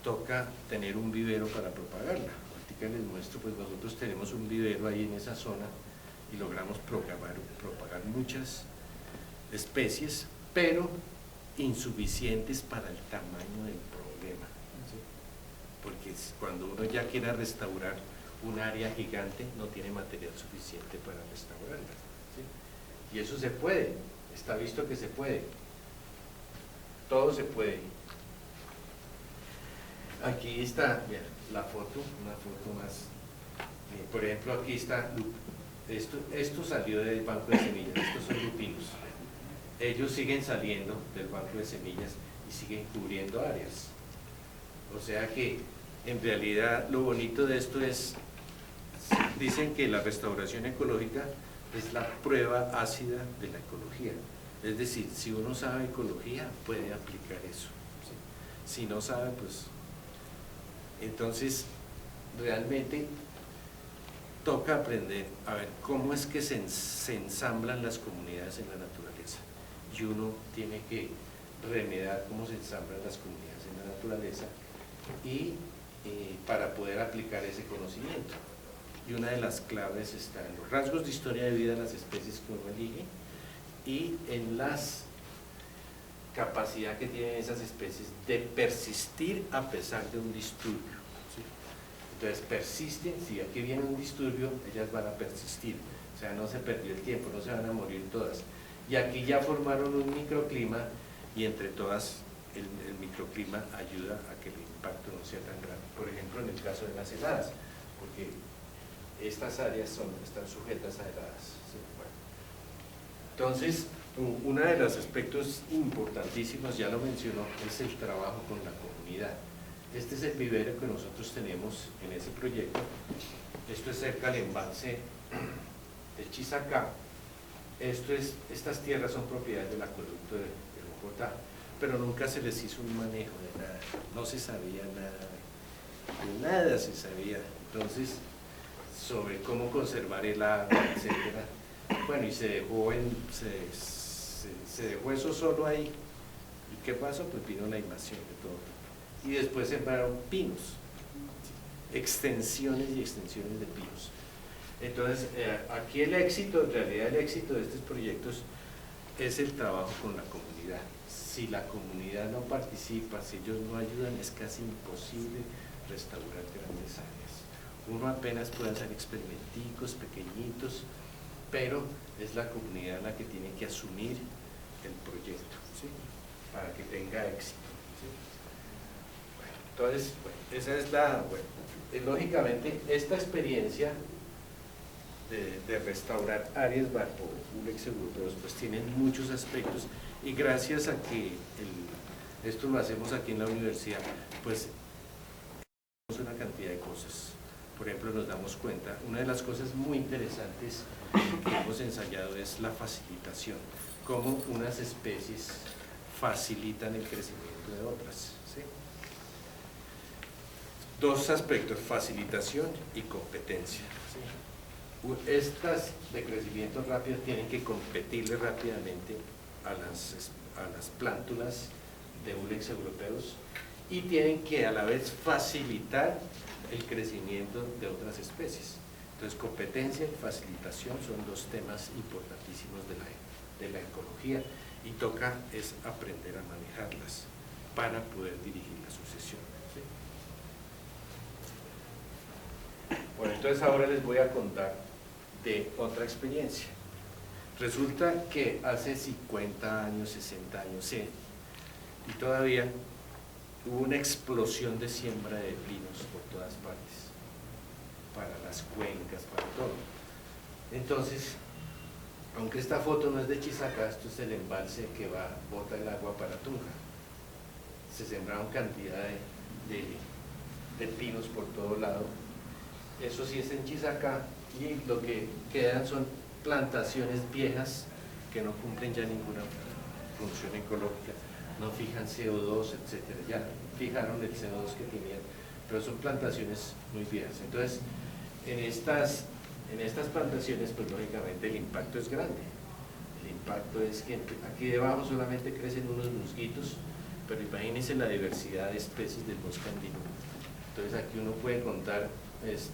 Toca tener un vivero para propagarla. Ahorita les muestro, pues nosotros tenemos un vivero ahí en esa zona y logramos propagar muchas especies, pero insuficientes para el tamaño del problema, ¿sí? Porque cuando uno ya quiera restaurar un área gigante no tiene material suficiente para restaurarla, ¿sí? Y eso se puede, Está visto que se puede. Todo se puede. Aquí está, mira, la foto, una foto más. Por ejemplo, aquí está, esto salió del banco de semillas, estos son lupinos. Ellos siguen saliendo del banco de semillas y siguen cubriendo áreas. O sea que, en realidad, lo bonito de esto es, dicen que la restauración ecológica es la prueba ácida de la ecología. Es decir, si uno sabe ecología, puede aplicar eso, ¿sí? Si no sabe, pues... Entonces, realmente toca aprender a ver cómo es que se ensamblan las comunidades en la naturaleza. Y uno tiene que remediar cómo se ensamblan las comunidades en la naturaleza y para poder aplicar ese conocimiento. Y una de las claves está en los rasgos de historia de vida de las especies que uno elige y en las capacidad que tienen esas especies de persistir a pesar de un disturbio, ¿sí? Entonces persisten, si aquí viene un disturbio, ellas van a persistir, o sea, no se perdió el tiempo, no se van a morir todas. Y aquí ya formaron un microclima y entre todas el microclima ayuda a que el impacto no sea tan grande. Por ejemplo, en el caso de las heladas, porque estas áreas están sujetas a heladas, ¿sí? Bueno. Entonces, uno de los aspectos importantísimos, ya lo mencionó, es el trabajo con la comunidad. Este es el vivero que nosotros tenemos en ese proyecto. Esto es cerca del embalse del Chisacá. Estas tierras son propiedad del acueducto de Bogotá, pero nunca se les hizo un manejo de nada, no se sabía nada, de nada se sabía. Entonces, sobre cómo conservar el agua, etcétera. Bueno, y se dejó eso solo ahí. ¿Y qué pasó? Pues vino la invasión de todo. Y después sembraron pinos, extensiones y extensiones de pinos. Entonces, aquí el éxito, en realidad el éxito de estos proyectos es el trabajo con la comunidad. Si la comunidad no participa, si ellos no ayudan, es casi imposible restaurar grandes áreas. Uno apenas puede hacer experimenticos pequeñitos, pero es la comunidad la que tiene que asumir el proyecto, ¿sí? Para que tenga éxito, ¿sí? Bueno, entonces, esa es lógicamente, esta experiencia de restaurar áreas bajo Ulex europeos pues tienen muchos aspectos y gracias a que esto lo hacemos aquí en la universidad, pues tenemos una cantidad de cosas. Por ejemplo, nos damos cuenta, una de las cosas muy interesantes que hemos ensayado es la facilitación, cómo unas especies facilitan el crecimiento de otras, ¿sí? Dos aspectos, facilitación y competencia, ¿sí? Estas de crecimiento rápido tienen que competirle rápidamente a las plántulas de Ulex europeos y tienen que a la vez facilitar el crecimiento de otras especies. Entonces, competencia y facilitación son dos temas importantísimos de la ecología y toca es aprender a manejarlas para poder dirigir la sucesión, ¿sí? Bueno, entonces ahora les voy a contar de otra experiencia. Resulta que hace 50 años, 60 años, sí, y todavía hubo una explosión de siembra de pinos por todas partes, para las cuencas, para todo. Entonces, aunque esta foto no es de Chisacá, esto es el embalse que bota el agua para Tunja. Se sembraron cantidad de pinos por todo lado. Eso sí es en Chisacá, y lo que quedan son plantaciones viejas que no cumplen ya ninguna función ecológica, no fijan CO2, etcétera. Ya fijaron el CO2 que tenían, pero son plantaciones muy viejas. Entonces, en estas plantaciones, pues lógicamente el impacto es grande. El impacto es que aquí debajo solamente crecen unos musguitos, pero imagínense la diversidad de especies del bosque andino. Entonces aquí uno puede contar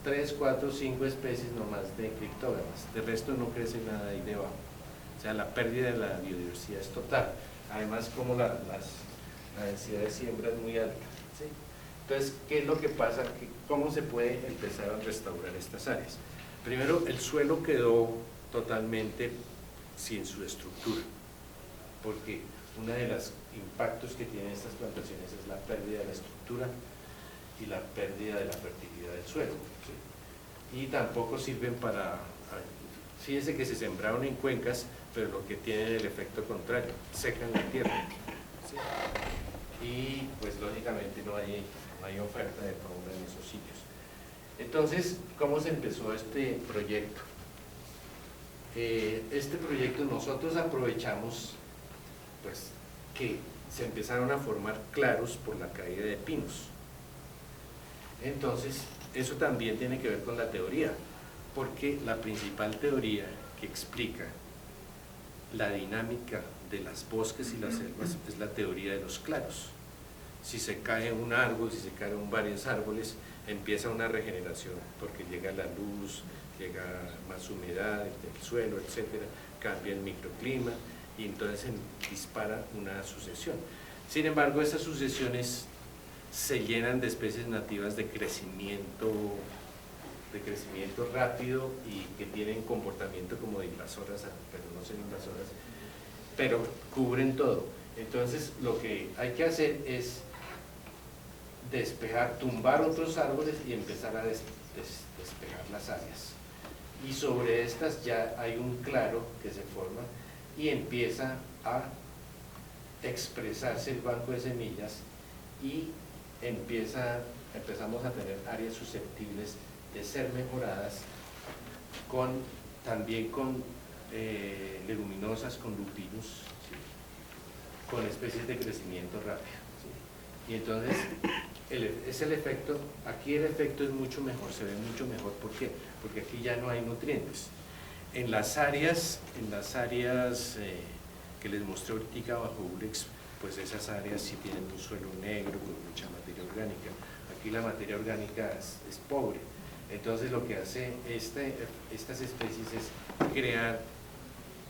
3, 4, 5 especies nomás de criptógamas, de resto no crece nada ahí debajo. O sea, la pérdida de la biodiversidad es total. Además, como la densidad de siembra es muy alta, ¿sí? Entonces, ¿qué es lo que pasa? ¿Cómo se puede empezar a restaurar estas áreas? Primero, el suelo quedó totalmente sin su estructura. porque uno de los impactos que tienen estas plantaciones es la pérdida de la estructura y la pérdida de la fertilidad del suelo, ¿sí? Y tampoco sirven para, fíjense que se sembraron en cuencas, pero lo que tienen el efecto contrario, secan la tierra, ¿sí? Y pues lógicamente no hay oferta de fauna en esos sitios. Entonces, ¿cómo se empezó este proyecto? Este proyecto nosotros aprovechamos pues que se empezaron a formar claros por la caída de pinos. Entonces, eso también tiene que ver con la teoría, porque la principal teoría que explica la dinámica de los bosques y las selvas es la teoría de los claros. Si se cae un árbol, si se caen varios árboles, empieza una regeneración, porque llega la luz, llega más humedad del suelo, etcétera, cambia el microclima y entonces se dispara una sucesión. Sin embargo, esas sucesiones se llenan de especies nativas de crecimiento rápido y que tienen comportamiento como de invasoras, pero no son invasoras, pero cubren todo. Entonces, lo que hay que hacer es despejar, tumbar otros árboles y empezar a despejar las áreas. Y sobre estas ya hay un claro que se forma y empieza a expresarse el banco de semillas y empezamos a tener áreas susceptibles de ser mejoradas también con leguminosas, con lupinos, ¿sí? Con especies de crecimiento rápido, ¿sí? Y entonces es el efecto, aquí el efecto es mucho mejor, se ve mucho mejor. ¿Por qué? Porque aquí ya no hay nutrientes. En las áreas que les mostré ahorita bajo Urex, pues esas áreas sí tienen un suelo negro con mucha materia orgánica. Aquí la materia orgánica es pobre. Entonces lo que hace estas especies es crear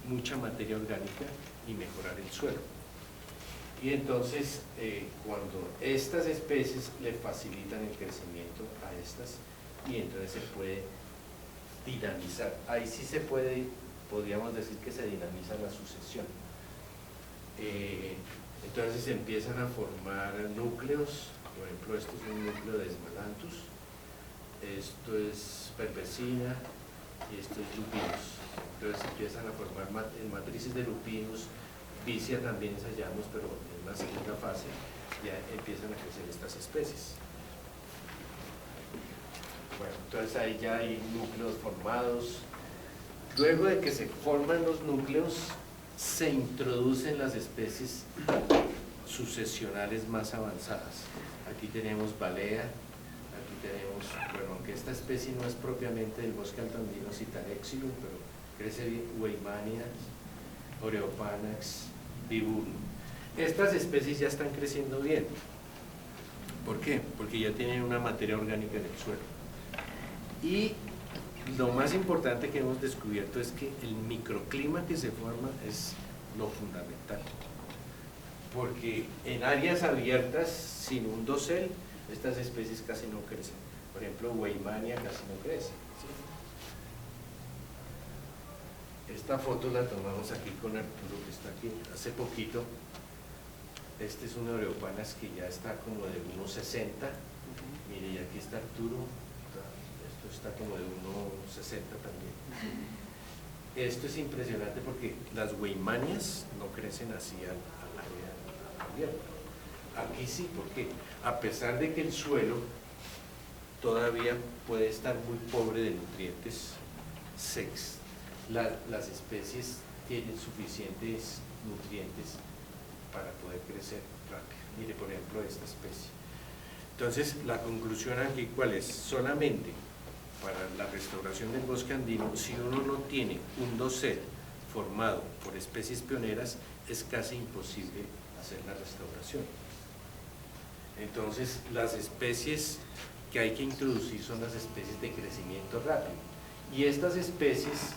mucha materia orgánica y mejorar el suelo. Y entonces cuando estas especies le facilitan el crecimiento a estas, y entonces se puede dinamizar, ahí sí se puede, podríamos decir que se dinamiza la sucesión. Entonces se empiezan a formar núcleos, por ejemplo esto es un núcleo de Esmalanthus, esto es Pervesina y esto es Lupinus. Entonces empiezan a formar matrices de Lupinus. Vicia también ensayamos, pero en la segunda fase ya empiezan a crecer estas especies. Bueno, entonces ahí ya hay núcleos formados. Luego de que se forman los núcleos, se introducen las especies sucesionales más avanzadas. Aquí tenemos balea, aquí tenemos, bueno, aunque esta especie no es propiamente del bosque altoandino Citarexilum, pero crece bien, Weimania, Oreopanax, Viburnum. Estas especies ya están creciendo bien. ¿Por qué? Porque ya tienen una materia orgánica en el suelo. Y lo más importante que hemos descubierto es que el microclima que se forma es lo fundamental. Porque en áreas abiertas, sin un dosel, estas especies casi no crecen. Por ejemplo, Weimania casi no crece, ¿sí? Esta foto la tomamos aquí con Arturo, que está aquí hace poquito. Este es un Oreopanas que ya está como de 1,60. Mire, y aquí está Arturo. Esto está como de 1,60 también. Esto es impresionante porque las Weimanias no crecen así al área abierta. Aquí sí, porque a pesar de que el suelo todavía puede estar muy pobre de nutrientes, las especies tienen suficientes nutrientes para poder crecer rápido. Mire, por ejemplo, esta especie. Entonces, la conclusión aquí, ¿cuál es? Solamente para la restauración del bosque andino, si uno no tiene un dosel formado por especies pioneras, es casi imposible hacer la restauración. Entonces, las especies que hay que introducir son las especies de crecimiento rápido. Y estas especies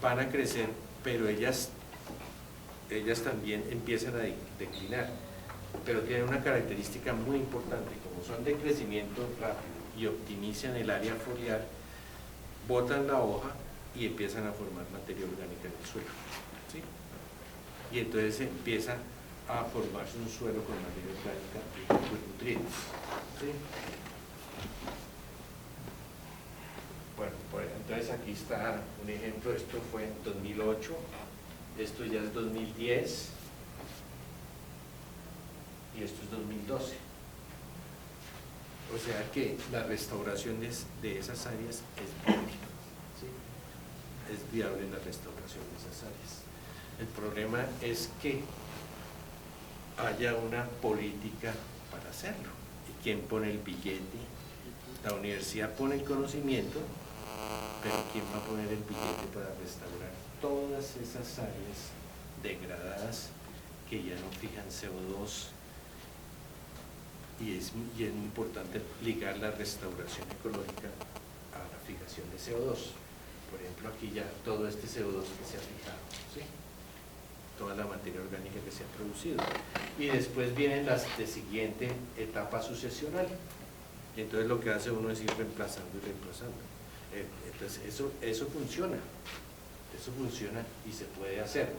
van a crecer, pero ellas también empiezan a declinar. Pero tienen una característica muy importante, como son de crecimiento rápido y optimizan el área foliar, botan la hoja y empiezan a formar materia orgánica en el suelo, ¿sí? y entonces empieza a formarse un suelo con materia orgánica y con nutrientes. ¿Sí? Bueno, pues entonces aquí está un ejemplo, esto fue en 2008, esto ya es 2010 y esto es 2012. O sea que la restauración de esas áreas es viable, ¿sí? Es viable la restauración de esas áreas. El problema es que haya una política para hacerlo. ¿Y quién pone el billete? La universidad pone el conocimiento, pero ¿quién va a poner el billete para restaurar todas esas áreas degradadas que ya no fijan CO2? Y es muy importante ligar la restauración ecológica a la fijación de CO2. Por ejemplo, aquí ya todo este CO2 que se ha fijado, ¿sí? Toda la materia orgánica que se ha producido. Y después vienen las de siguiente etapa sucesional. Y entonces lo que hace uno es ir reemplazando y reemplazando. Entonces eso funciona y se puede hacer.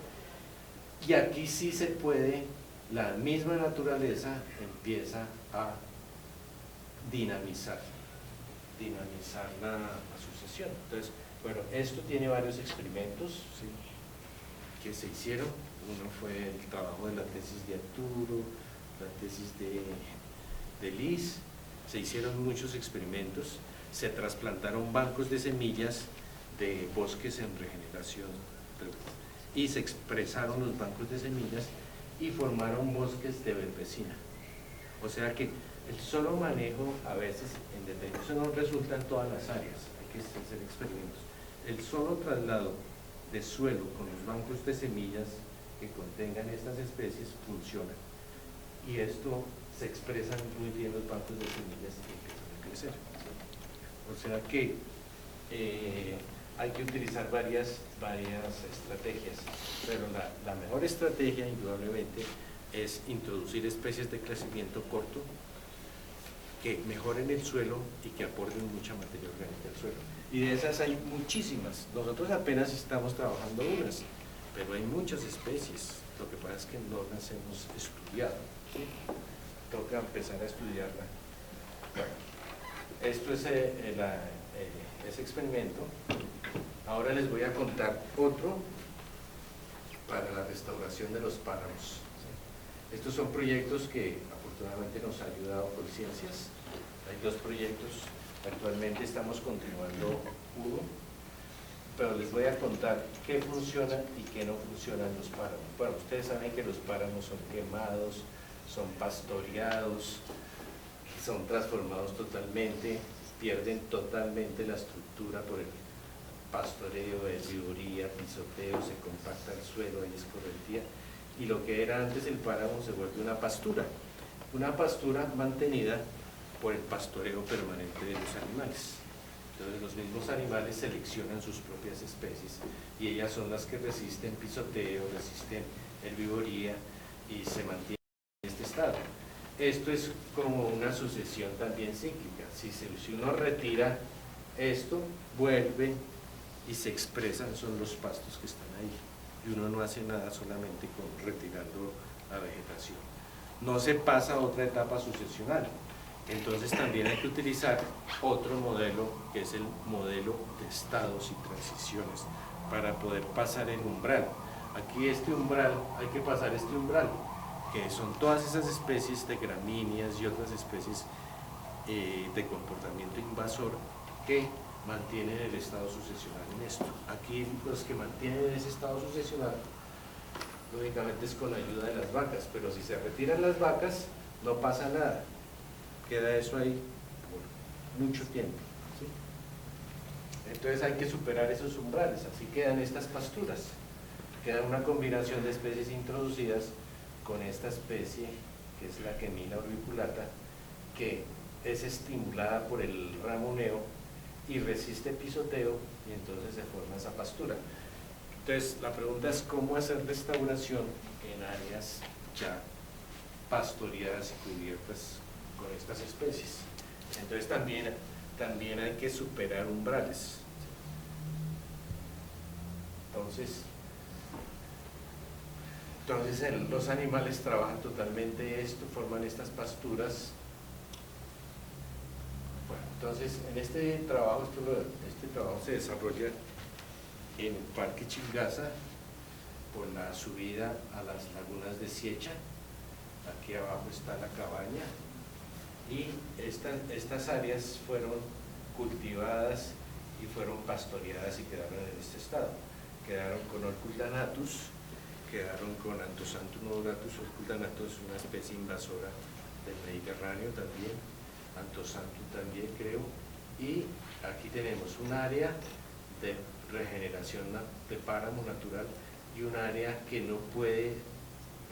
Y aquí sí se puede, la misma naturaleza empieza a dinamizar la sucesión. Entonces, bueno, esto tiene varios experimentos, ¿sí?, que se hicieron. Uno fue el trabajo de la tesis de Arturo, la tesis de Liz. Se hicieron muchos experimentos, se trasplantaron bancos de semillas de bosques en regeneración y se expresaron los bancos de semillas y formaron bosques de verbecina. O sea que el solo manejo a veces en detenimiento, eso no resulta en todas las áreas, hay que hacer experimentos. El solo traslado de suelo con los bancos de semillas que contengan estas especies funciona. Y esto se expresan muy bien los bancos de semillas y empiezan a crecer. O sea que hay que utilizar varias estrategias, pero la mejor estrategia indudablemente es introducir especies de crecimiento corto que mejoren el suelo y que aporten mucha materia orgánica al suelo. Y de esas hay muchísimas. Nosotros apenas estamos trabajando unas, pero hay muchas especies. Lo que pasa es que no las hemos estudiado, ¿sí? Toca empezar a estudiarla. Bueno, esto es ese experimento. Ahora les voy a contar otro para la restauración de los páramos. ¿Sí? Estos son proyectos que afortunadamente nos ha ayudado Colciencias. Hay dos proyectos, actualmente estamos continuando uno, pero les voy a contar qué funciona y qué no funciona en los páramos. Bueno, ustedes saben que los páramos son quemados, son pastoreados, son transformados totalmente, pierden totalmente la estructura por el pastoreo, herbivoría, pisoteo, se compacta el suelo, hay escorrentía, y lo que era antes el páramo se vuelve una pastura mantenida por el pastoreo permanente de los animales. Entonces los mismos animales seleccionan sus propias especies y ellas son las que resisten pisoteo, resisten herbivoría y se mantienen en este estado. Esto es como una sucesión también cíclica. Si uno retira esto, vuelve y se expresan, son los pastos que están ahí. Y uno no hace nada solamente con retirando la vegetación. No se pasa a otra etapa sucesional. Entonces también hay que utilizar otro modelo, que es el modelo de estados y transiciones, para poder pasar el umbral. Aquí este umbral, hay que pasar este umbral, que son todas esas especies de gramíneas y otras especies de comportamiento invasor que mantienen el estado sucesional en esto. Aquí los que mantienen ese estado sucesional, lógicamente es con la ayuda de las vacas, pero si se retiran las vacas, no pasa nada. Queda eso ahí por mucho tiempo, ¿sí? Entonces hay que superar esos umbrales, así quedan estas pasturas. Queda una combinación de especies introducidas con esta especie, que es la Quemila orbiculata, que es estimulada por el ramoneo y resiste pisoteo, y entonces se forma esa pastura. Entonces la pregunta es cómo hacer restauración en áreas ya pastoreadas y cubiertas con estas especies. Entonces también hay que superar umbrales. Entonces Entonces los animales trabajan totalmente esto, forman estas pasturas. Bueno, entonces en este trabajo se desarrolla en el Parque Chingaza por la subida a las lagunas de Siecha. Aquí abajo está la cabaña y estas áreas fueron cultivadas y fueron pastoreadas y quedaron en este estado. Quedaron con Orculdanatus, quedaron con Anthoxanthus nodoratus. Orculdanatus es una especie invasora del Mediterráneo también, Anthoxanthus también creo, y aquí tenemos un área de regeneración de páramo natural y un área que no puede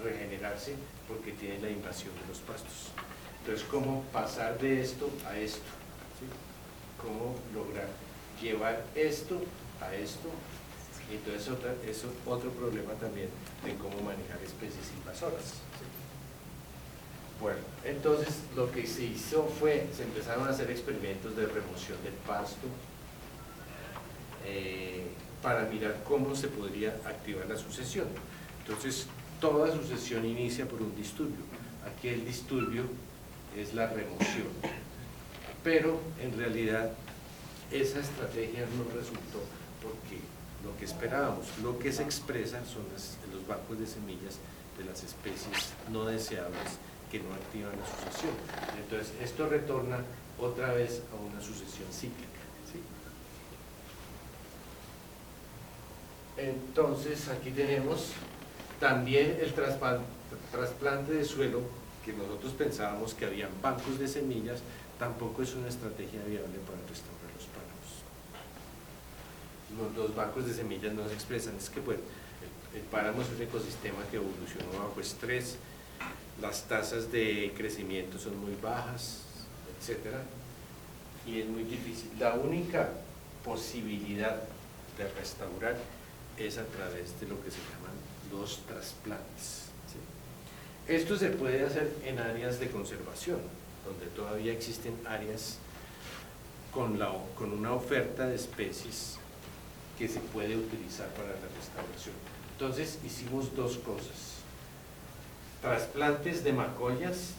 regenerarse porque tiene la invasión de los pastos. Entonces, ¿cómo pasar de esto a esto? ¿Sí? ¿Cómo lograr llevar esto a esto? Entonces, es otro problema también de cómo manejar especies invasoras. ¿Sí? Bueno, entonces lo que se hizo fue, se empezaron a hacer experimentos de remoción del pasto para mirar cómo se podría activar la sucesión. Entonces, toda sucesión inicia por un disturbio. Aquí el disturbio es la remoción. Pero, en realidad, esa estrategia no resultó porque lo que esperábamos, lo que se expresa son los bancos de semillas de las especies no deseables que no activan la sucesión. Entonces, esto retorna otra vez a una sucesión cíclica. ¿Sí? Entonces, aquí tenemos también el trasplante de suelo, que nosotros pensábamos que habían bancos de semillas, tampoco es una estrategia viable para restaurar los páramos. Los bancos de semillas no se expresan, es que bueno, el páramo es un ecosistema que evolucionó bajo estrés, las tasas de crecimiento son muy bajas, etcétera, y es muy difícil. La única posibilidad de restaurar es a través de lo que se llaman los trasplantes. ¿Sí? Esto se puede hacer en áreas de conservación, donde todavía existen áreas con una oferta de especies que se puede utilizar para la restauración. Entonces hicimos dos cosas: trasplantes de macollas,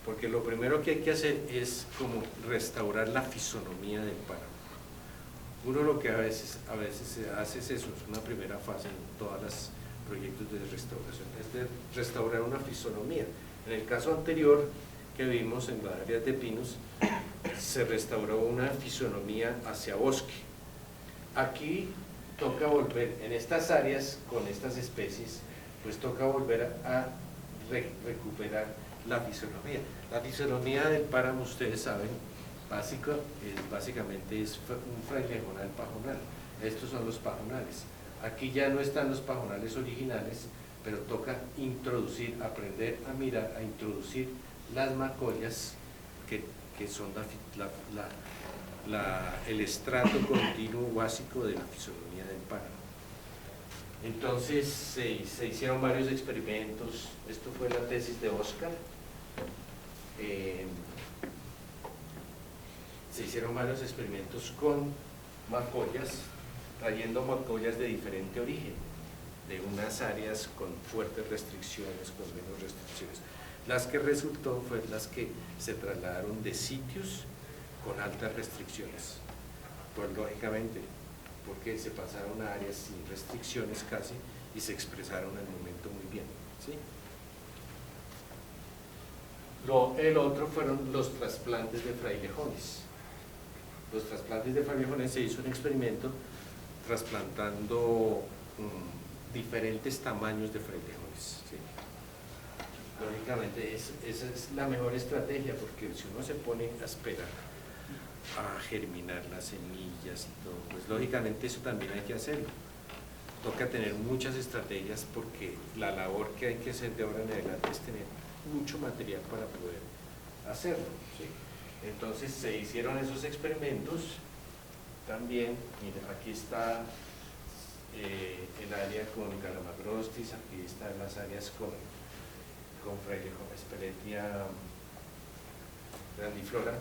porque lo primero que hay que hacer es como restaurar la fisonomía del páramo. Uno lo que a veces se hace es eso, es una primera fase en todos los proyectos de restauración, es de restaurar una fisonomía. En el caso anterior que vimos en las áreas de pinos, se restauró una fisonomía hacia bosque. Aquí toca volver, en estas áreas con estas especies, pues toca volver a recuperar la fisonomía. La fisonomía del páramo, ustedes saben, básicamente es un frailejonal pajonal. Estos son los pajonales. Aquí ya no están los pajonales originales, pero toca introducir, aprender a mirar, a introducir las macollas que son el estrato continuo básico de la fisonomía del páramo. Entonces se hicieron varios experimentos. Esto fue la tesis de Oscar. Se hicieron varios experimentos con macollas, trayendo macollas de diferente origen, de unas áreas con fuertes restricciones, con menos restricciones. Las que resultó fueron las que se trasladaron de sitios con altas restricciones, pues lógicamente, porque se pasaron a áreas sin restricciones casi y se expresaron al momento muy bien. ¿Sí? El otro fueron los trasplantes de frailejones. Los trasplantes de frailejones, se hizo un experimento trasplantando diferentes tamaños de frailejones. ¿Sí? Lógicamente esa es la mejor estrategia, porque si uno se pone a esperar a germinar las semillas y todo, pues lógicamente eso también hay que hacerlo. Toca tener muchas estrategias, porque la labor que hay que hacer de ahora en adelante es tener mucho material para poder hacerlo. ¿Sí? Entonces se hicieron esos experimentos también. Mira, aquí está el área con Calamagrostis, aquí están las áreas con Frailejón, Speletia grandiflora,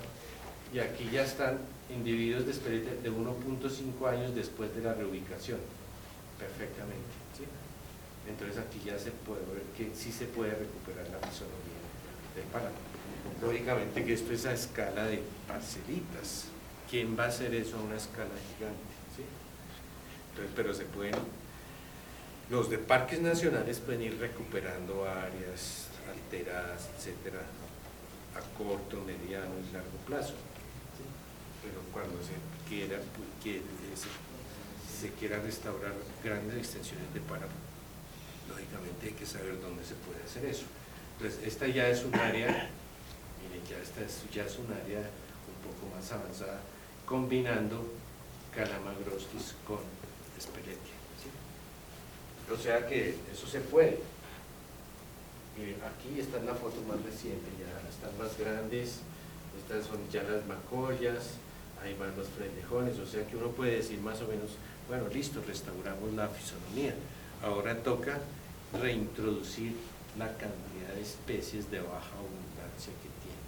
y aquí ya están individuos de Speletia de 1.5 años después de la reubicación, perfectamente. ¿Sí? Entonces aquí ya se puede ver que sí se puede recuperar la fisonomía del páramo. Lógicamente que esto es a escala de parcelitas. ¿Quién va a hacer eso a una escala gigante? ¿Sí? Entonces, pero se pueden, los de parques nacionales pueden ir recuperando áreas alteradas, etcétera, a corto, mediano y largo plazo. ¿Sí? Pero cuando se quiera restaurar grandes extensiones de páramo, lógicamente hay que saber dónde se puede hacer eso. Entonces, esta ya es un área, miren, ya es un área un poco más avanzada, combinando Calama grostis con Espeletia. ¿Sí? O sea que eso se puede. Miren, aquí está la foto más reciente, ya están más grandes, estas son ya las macollas, ahí van los frailejones, o sea que uno puede decir más o menos, bueno, listo, restauramos la fisonomía, ahora toca reintroducir la cantidad de especies de baja abundancia que tiene,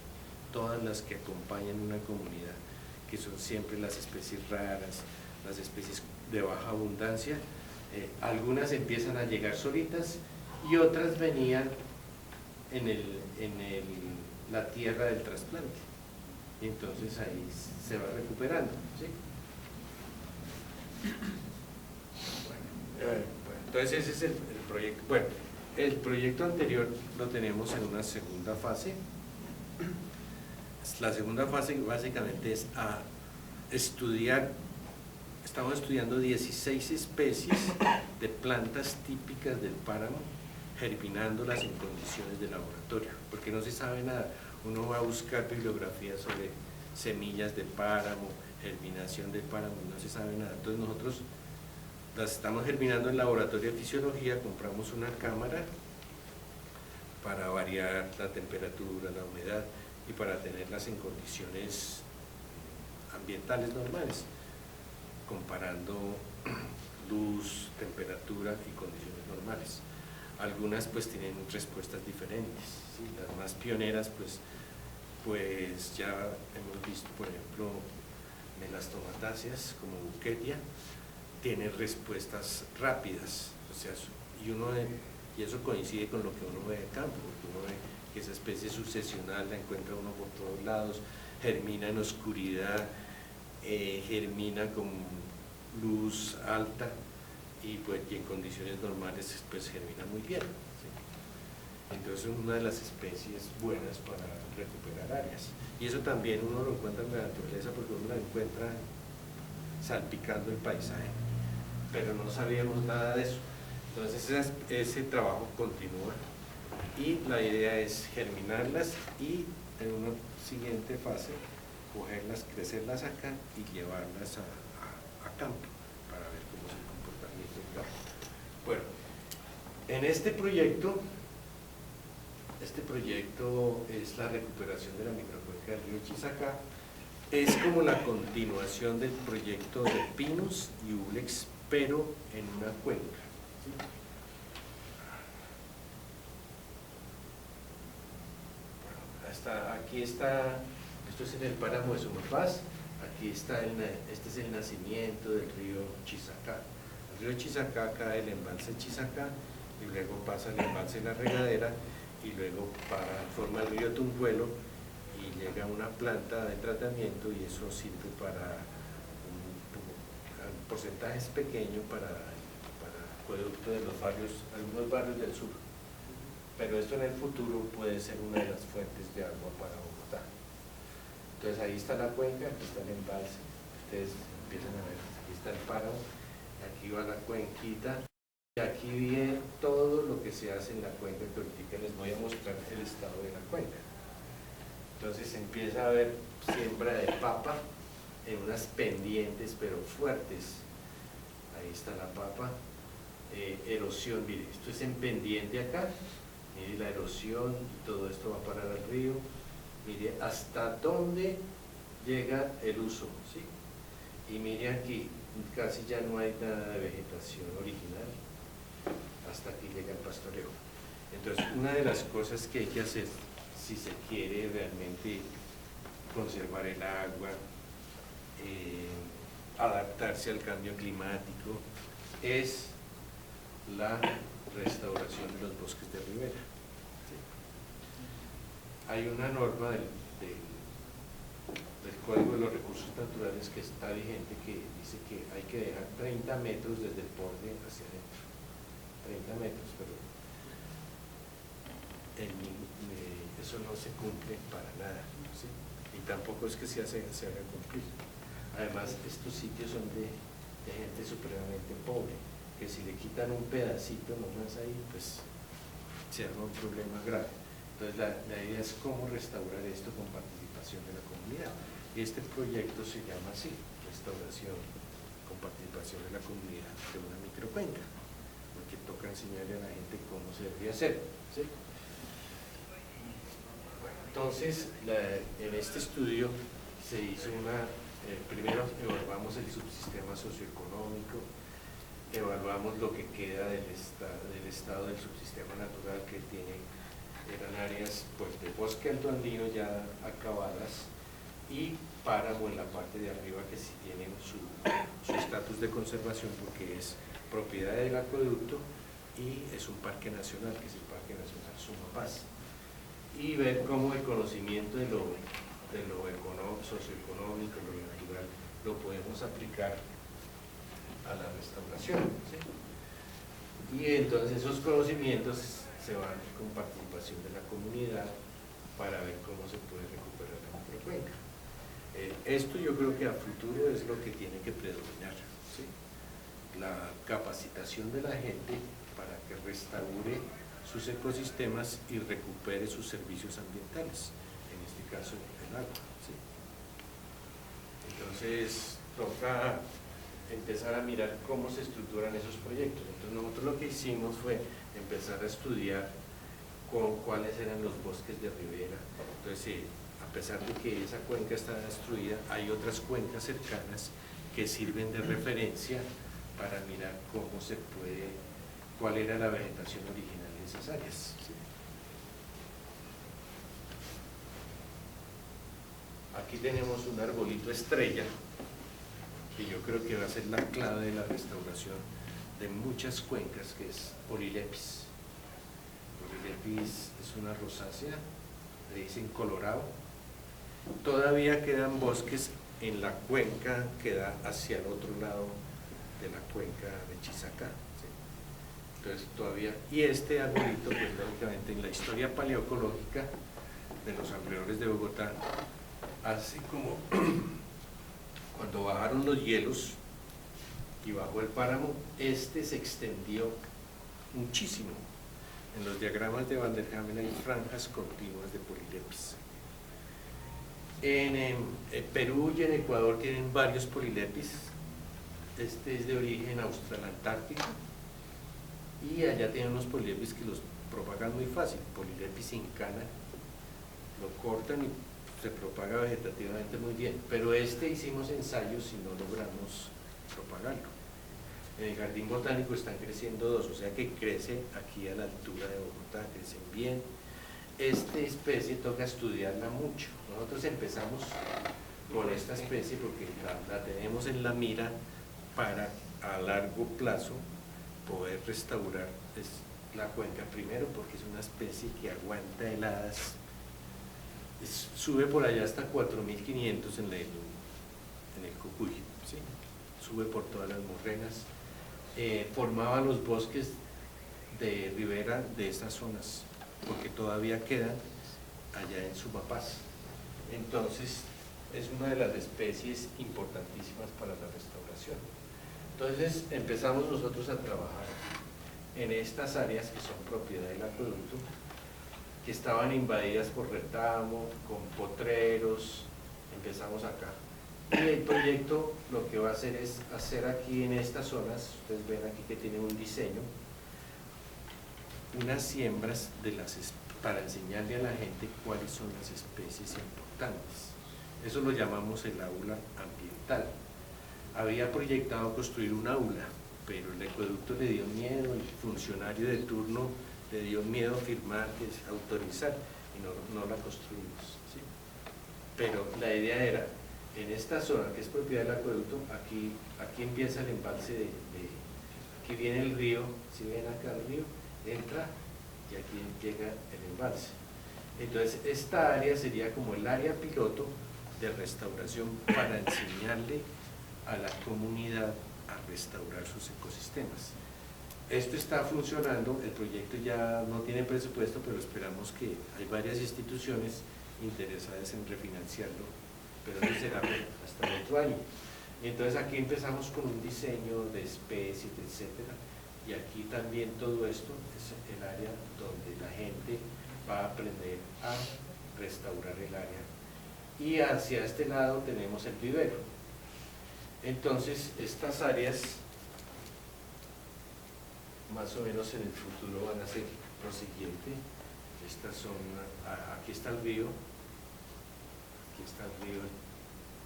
todas las que acompañan una comunidad, que son siempre las especies raras, las especies de baja abundancia. Algunas empiezan a llegar solitas y otras venían en la tierra del trasplante, y entonces ahí se va recuperando. ¿Sí? Bueno, entonces ese es el proyecto. Bueno, el proyecto anterior lo tenemos en una segunda fase. La segunda fase básicamente es a estudiar, estamos estudiando 16 especies de plantas típicas del páramo, germinándolas en condiciones de laboratorio, porque no se sabe nada. Uno va a buscar bibliografía sobre semillas de páramo, germinación del páramo, no se sabe nada. Entonces nosotros las estamos germinando en laboratorio de fisiología, compramos una cámara para variar la temperatura, la humedad y para tenerlas en condiciones ambientales normales, comparando luz, temperatura y condiciones normales. Algunas pues tienen respuestas diferentes, ¿sí? Las más pioneras pues ya hemos visto, por ejemplo, melastomatáceas como Buchetia, tiene respuestas rápidas, o sea, y eso coincide con lo que uno ve de campo, porque uno ve que esa especie sucesional la encuentra uno por todos lados, germina en oscuridad, germina con luz alta y en condiciones normales pues germina muy bien. ¿Sí? Entonces es una de las especies buenas para recuperar áreas, y eso también uno lo encuentra en la naturaleza porque uno la encuentra salpicando el paisaje, pero no sabíamos nada de eso. Entonces ese trabajo continúa y la idea es germinarlas y en una siguiente fase cogerlas, crecerlas acá y llevarlas a campo para ver cómo es el comportamiento del campo. Bueno, en este proyecto es la recuperación de la microcuenca del río Chisacá. Es como la continuación del proyecto de Pinus y Ulex, pero en una cuenca. ¿Sí? Bueno, aquí está, esto es en el páramo de Sumapaz, aquí está, este es el nacimiento del río Chisacá. El río Chisacá cae el embalse Chisacá y luego pasa el embalse La Regadera y luego forma el río Tunjuelo y llega a una planta de tratamiento y eso sirve para porcentajes pequeños para acueducto de los barrios, algunos barrios del sur, pero esto en el futuro puede ser una de las fuentes de agua para Bogotá. Entonces ahí está la cuenca, aquí está el embalse, ustedes empiezan a ver, aquí está el páramo, aquí va la cuenquita, y aquí viene todo lo que se hace en la cuenca, que ahorita les voy a mostrar el estado de la cuenca. Entonces empieza a haber siembra de papa en unas pendientes pero fuertes. Ahí está la papa. Erosión, mire, esto es en pendiente acá, mire la erosión, todo esto va a parar al río, mire hasta dónde llega el uso, ¿sí? Y mire aquí, casi ya no hay nada de vegetación original, hasta aquí llega el pastoreo. Entonces, una de las cosas que hay que hacer, si se quiere realmente conservar el agua, adaptarse al cambio climático, es la restauración de los bosques de ribera. ¿Sí? Hay una norma del Código de los Recursos Naturales que está vigente que dice que hay que dejar 30 metros desde el borde hacia adentro. 30 metros, pero eso no se cumple para nada, ¿sí? Y tampoco es que se haga cumplir. Además, estos sitios son de gente supremamente pobre, que si le quitan un pedacito nomás ahí, pues se arma un problema grave. Entonces la idea es cómo restaurar esto con participación de la comunidad. Y este proyecto se llama así, restauración con participación de la comunidad de una microcuenca, porque toca enseñarle a la gente cómo se debería hacer, ¿sí? Entonces, en este estudio se hizo primero evaluamos el subsistema socioeconómico, evaluamos lo que queda del estado del subsistema natural que eran áreas pues, de bosque alto andino ya acabadas y páramo en la parte de arriba que sí tienen su estatus de conservación porque es propiedad del acueducto y es un parque nacional, que es el Parque Nacional Sumapaz. Y ver cómo el conocimiento de lo socioeconómico, lo natural, lo podemos aplicar a la restauración, ¿sí? Y entonces esos conocimientos se van con participación de la comunidad para ver cómo se puede recuperar la microcuenca. Esto yo creo que a futuro es lo que tiene que predominar, ¿sí? La capacitación de la gente para que restaure sus ecosistemas y recupere sus servicios ambientales, en este caso el agua, ¿sí? Entonces toca empezar a mirar cómo se estructuran esos proyectos. Entonces nosotros lo que hicimos fue empezar a estudiar cuáles eran los bosques de ribera. Entonces a pesar de que esa cuenca está destruida, hay otras cuencas cercanas que sirven de referencia para mirar cuál era la vegetación original de esas áreas, ¿sí? Aquí tenemos un arbolito estrella que yo creo que va a ser la clave de la restauración de muchas cuencas, que es Polylepis. Polylepis es una rosácea, le dicen colorado. Todavía quedan bosques en la cuenca que da hacia el otro lado de la cuenca de Chisacá, ¿sí? Entonces todavía, y este arbolito, pues lógicamente en la historia paleoecológica de los alrededores de Bogotá, así como cuando bajaron los hielos y bajó el páramo, este se extendió muchísimo. En los diagramas de Van der Hamen hay franjas continuas de Polylepis. En Perú y en Ecuador tienen varios Polylepis. Este es de origen austral-antártico y allá tienen unos Polylepis que los propagan muy fácil. Polylepis incana, lo cortan y se propaga vegetativamente muy bien, pero hicimos ensayos y no logramos propagarlo. En el jardín botánico están creciendo dos, o sea que crece aquí a la altura de Bogotá, crecen bien. Esta especie toca estudiarla mucho. Nosotros empezamos con esta especie porque la tenemos en la mira para a largo plazo poder restaurar la cuenca, primero porque es una especie que aguanta heladas, sube por allá hasta 4.500 en el Cocuy, ¿sí? Sube por todas las morrenas, formaba los bosques de ribera de estas zonas, porque todavía quedan allá en Sumapaz. Entonces es una de las especies importantísimas para la restauración. Entonces empezamos nosotros a trabajar en estas áreas que son propiedad del acueducto, que estaban invadidas por retamo, con potreros. Empezamos acá. Y el proyecto lo que va a hacer es hacer aquí en estas zonas, ustedes ven aquí que tiene un diseño, unas siembras para enseñarle a la gente cuáles son las especies importantes. Eso lo llamamos el aula ambiental. Había proyectado construir un aula, pero el acueducto le dio miedo, el funcionario de turno le dio miedo firmar, autorizar, y no la construimos, ¿sí? Pero la idea era, en esta zona que es propiedad del acueducto, aquí empieza el embalse aquí viene el río, si ven acá el río, entra y aquí llega el embalse. Entonces esta área sería como el área piloto de restauración para enseñarle a la comunidad a restaurar sus ecosistemas. Esto está funcionando, el proyecto ya no tiene presupuesto, pero esperamos que hay varias instituciones interesadas en refinanciarlo, pero eso será hasta el otro año. Y entonces aquí empezamos con un diseño de especies, etcétera, y aquí también todo esto es el área donde la gente va a aprender a restaurar el área. Y hacia este lado tenemos el vivero. Entonces estas áreas más o menos en el futuro van a ser lo siguiente. Estas son, aquí está el río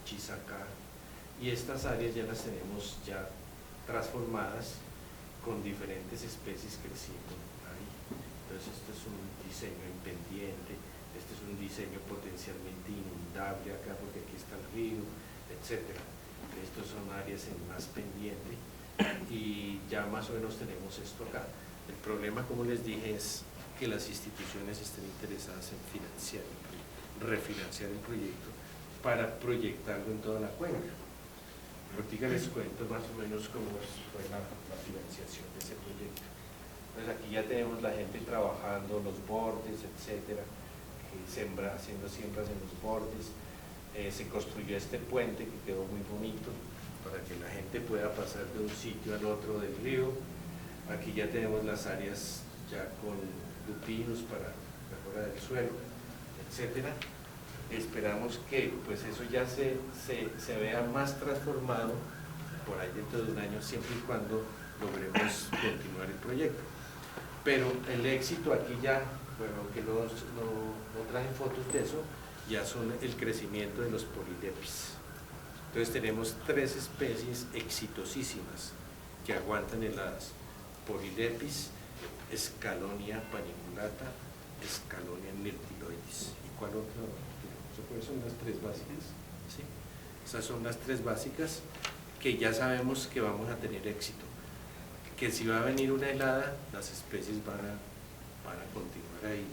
Chisacá, y estas áreas ya las tenemos ya transformadas con diferentes especies creciendo ahí. Entonces esto es un diseño en pendiente, este es un diseño potencialmente inundable acá porque aquí está el río, etcétera. Estos son áreas en más pendiente y ya más o menos tenemos esto acá. El problema, como les dije, es que las instituciones estén interesadas en refinanciar el proyecto para proyectarlo en toda la cuenca. Ahorita les cuento más o menos cómo fue la financiación de ese proyecto. Entonces aquí ya tenemos la gente trabajando los bordes, etcétera, haciendo siembras en los bordes. Se construyó este puente que quedó muy bonito para que la gente pueda pasar de un sitio al otro del río. Aquí ya tenemos las áreas ya con lupinos para mejora del suelo, etcétera. Esperamos que pues eso ya se vea más transformado por ahí dentro de un año, siempre y cuando logremos continuar el proyecto. Pero el éxito aquí ya, bueno, que no traen fotos de eso, ya son el crecimiento de los polilepis. Entonces tenemos 3 especies exitosísimas que aguantan heladas: polilepis, Scalonia paniculata, Scalonia myrtilidoides. ¿Y cuál otro? ¿Cuáles son las 3 básicas? ¿Sí? Esas son las 3 básicas que ya sabemos que vamos a tener éxito. Que si va a venir una helada, las especies van a continuar ahí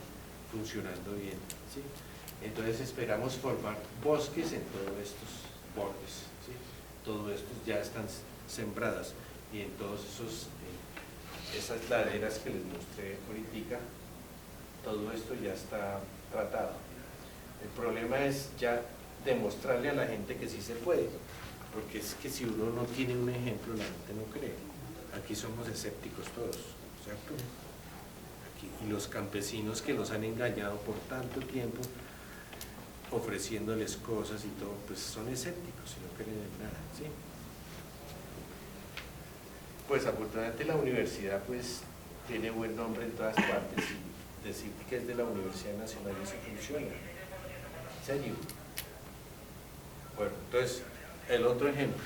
funcionando bien, ¿sí? Entonces esperamos formar bosques en todos estos bordes, ¿sí? Todo esto ya están sembradas y en todos esas laderas que les mostré ahorita, todo esto ya está tratado. El problema es ya demostrarle a la gente que sí se puede, porque es que si uno no tiene un ejemplo, la gente no cree. Aquí somos escépticos todos, ¿cierto? Y los campesinos que los han engañado por tanto tiempo, ofreciéndoles cosas y todo, pues son escépticos y no creen en nada, ¿sí? Pues afortunadamente la universidad pues tiene buen nombre en todas partes, y decir que es de la Universidad Nacional eso funciona. ¿En serio? Bueno, entonces, el otro ejemplo.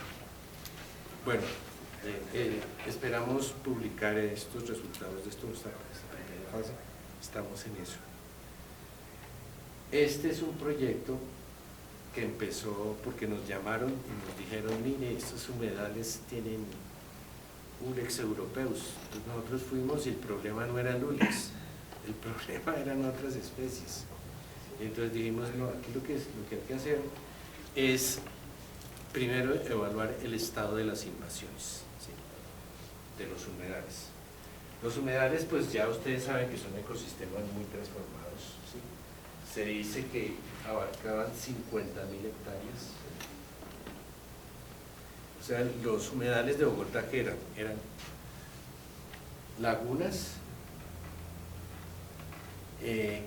Bueno, esperamos publicar estos resultados de esta primera fase, estamos en eso. Este es un proyecto que empezó porque nos llamaron y nos dijeron: mire, estos humedales tienen Ulex europeus. Entonces nosotros fuimos y el problema no eran Ulex, el problema eran otras especies. Entonces dijimos: no, aquí lo que hay que hacer es primero evaluar el estado de las invasiones, ¿sí?, de los humedales. Los humedales, pues ya ustedes saben que son ecosistemas muy transformados, ¿sí? Se dice que abarcaban 50.000 hectáreas. O sea, los humedales de Bogotá, que eran lagunas,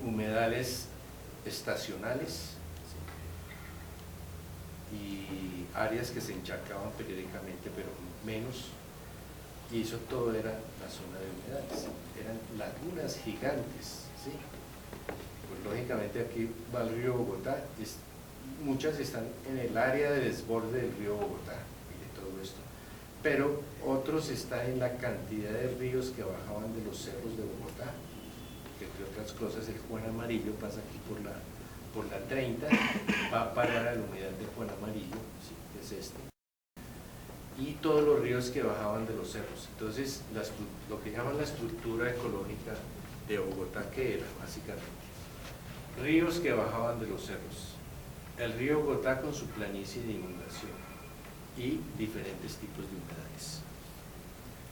humedales estacionales, ¿sí?, y áreas que se encharcaban periódicamente, pero menos, y eso todo era la zona de humedales, eran lagunas gigantes, ¿sí? Pues lógicamente aquí va el río Bogotá, muchas están en el área de desborde del río Bogotá y de todo esto, pero otros están en la cantidad de ríos que bajaban de los cerros de Bogotá, que entre otras cosas el Juan Amarillo pasa aquí por la 30, va a parar a la humedal de Juan Amarillo, ¿sí?, que es este, y todos los ríos que bajaban de los cerros. Entonces, lo que llaman la estructura ecológica de Bogotá, ¿qué era básicamente? Ríos que bajaban de los cerros, el río Bogotá con su planicie de inundación y diferentes tipos de humedales.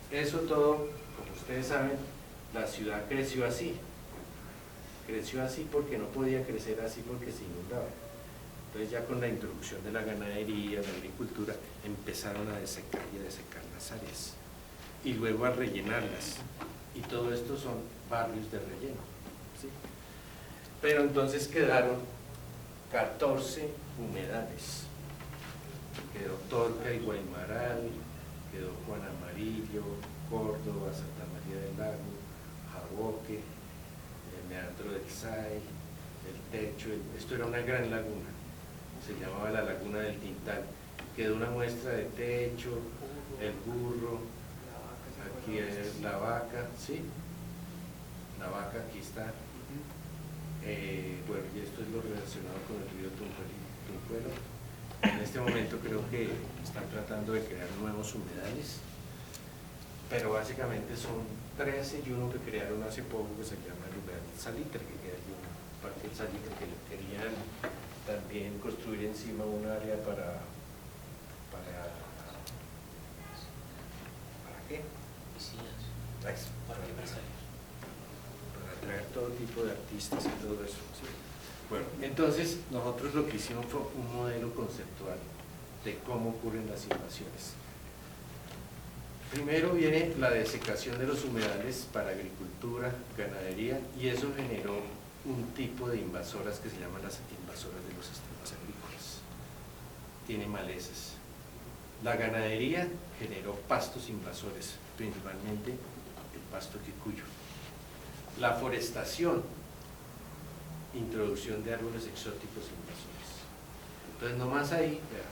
Eso todo, como ustedes saben, la ciudad creció así porque no podía crecer así porque se inundaba. Entonces ya con la introducción de la ganadería, la agricultura, empezaron a desecar y a desecar las áreas y luego a rellenarlas, y todo esto son barrios de relleno, ¿sí? Pero entonces quedaron 14 humedales. Quedó Torca y Guaymaral, quedó Juan Amarillo, Córdoba, Santa María del Lago, Jaboque, el Meandro del Say, el Techo. Esto era una gran laguna, se llamaba la Laguna del Tintal. Quedó una muestra de Techo, el Burro, aquí es la Vaca, ¿sí? La Vaca, aquí está. Bueno, y esto es lo relacionado con el río Tunjuelo. En este momento creo que están tratando de crear nuevos humedales, pero básicamente son 13 y uno que crearon hace poco que se llama el humedal Salitre, que queda allí un parque del Salitre, que le querían también construir encima un área ¿para qué? Piscinas. Para atraer todo tipo de artistas y todo eso, ¿sí? Bueno, entonces nosotros lo que hicimos fue un modelo conceptual de cómo ocurren las invasiones. Primero viene la desecación de los humedales para agricultura, ganadería, y eso generó un tipo de invasoras que se llaman las invasoras de los sistemas agrícolas. Tiene malezas. La ganadería generó pastos invasores, principalmente el pasto quicuyo. La forestación, introducción de árboles exóticos invasores. Entonces, nomás ahí, vean,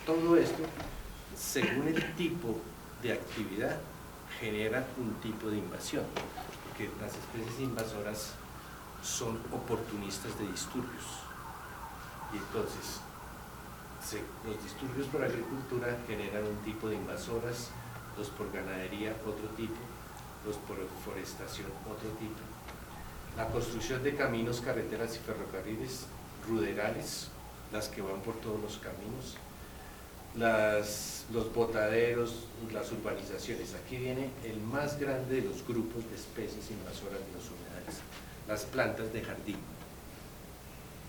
todo esto, según el tipo de actividad, genera un tipo de invasión, porque las especies invasoras son oportunistas de disturbios. Y entonces, los disturbios por agricultura generan un tipo de invasoras, los por ganadería otro tipo, los por forestación otro tipo. La construcción de caminos, carreteras y ferrocarriles, ruderales, las que van por todos los caminos, los botaderos, las urbanizaciones. Aquí viene el más grande de los grupos de especies invasoras de los humedales, las plantas de jardín.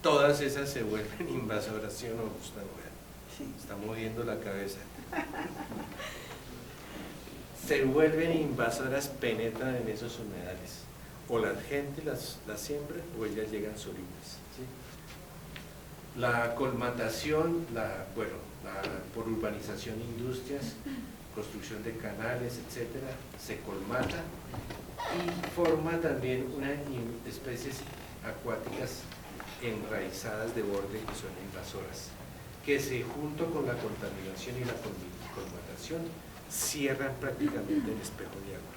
Todas esas se vuelven invasoras, ¿sí o no, Gustavo? Está moviendo la cabeza. Se vuelven invasoras, penetran en esos humedales. O la gente las siembra o ellas llegan solitas, ¿sí? La colmatación, por urbanización, industrias, construcción de canales, etcétera, se colmata y forma también unas especies acuáticas enraizadas de borde que son invasoras, que se junto con la contaminación y la colmatación cierran prácticamente el espejo de agua.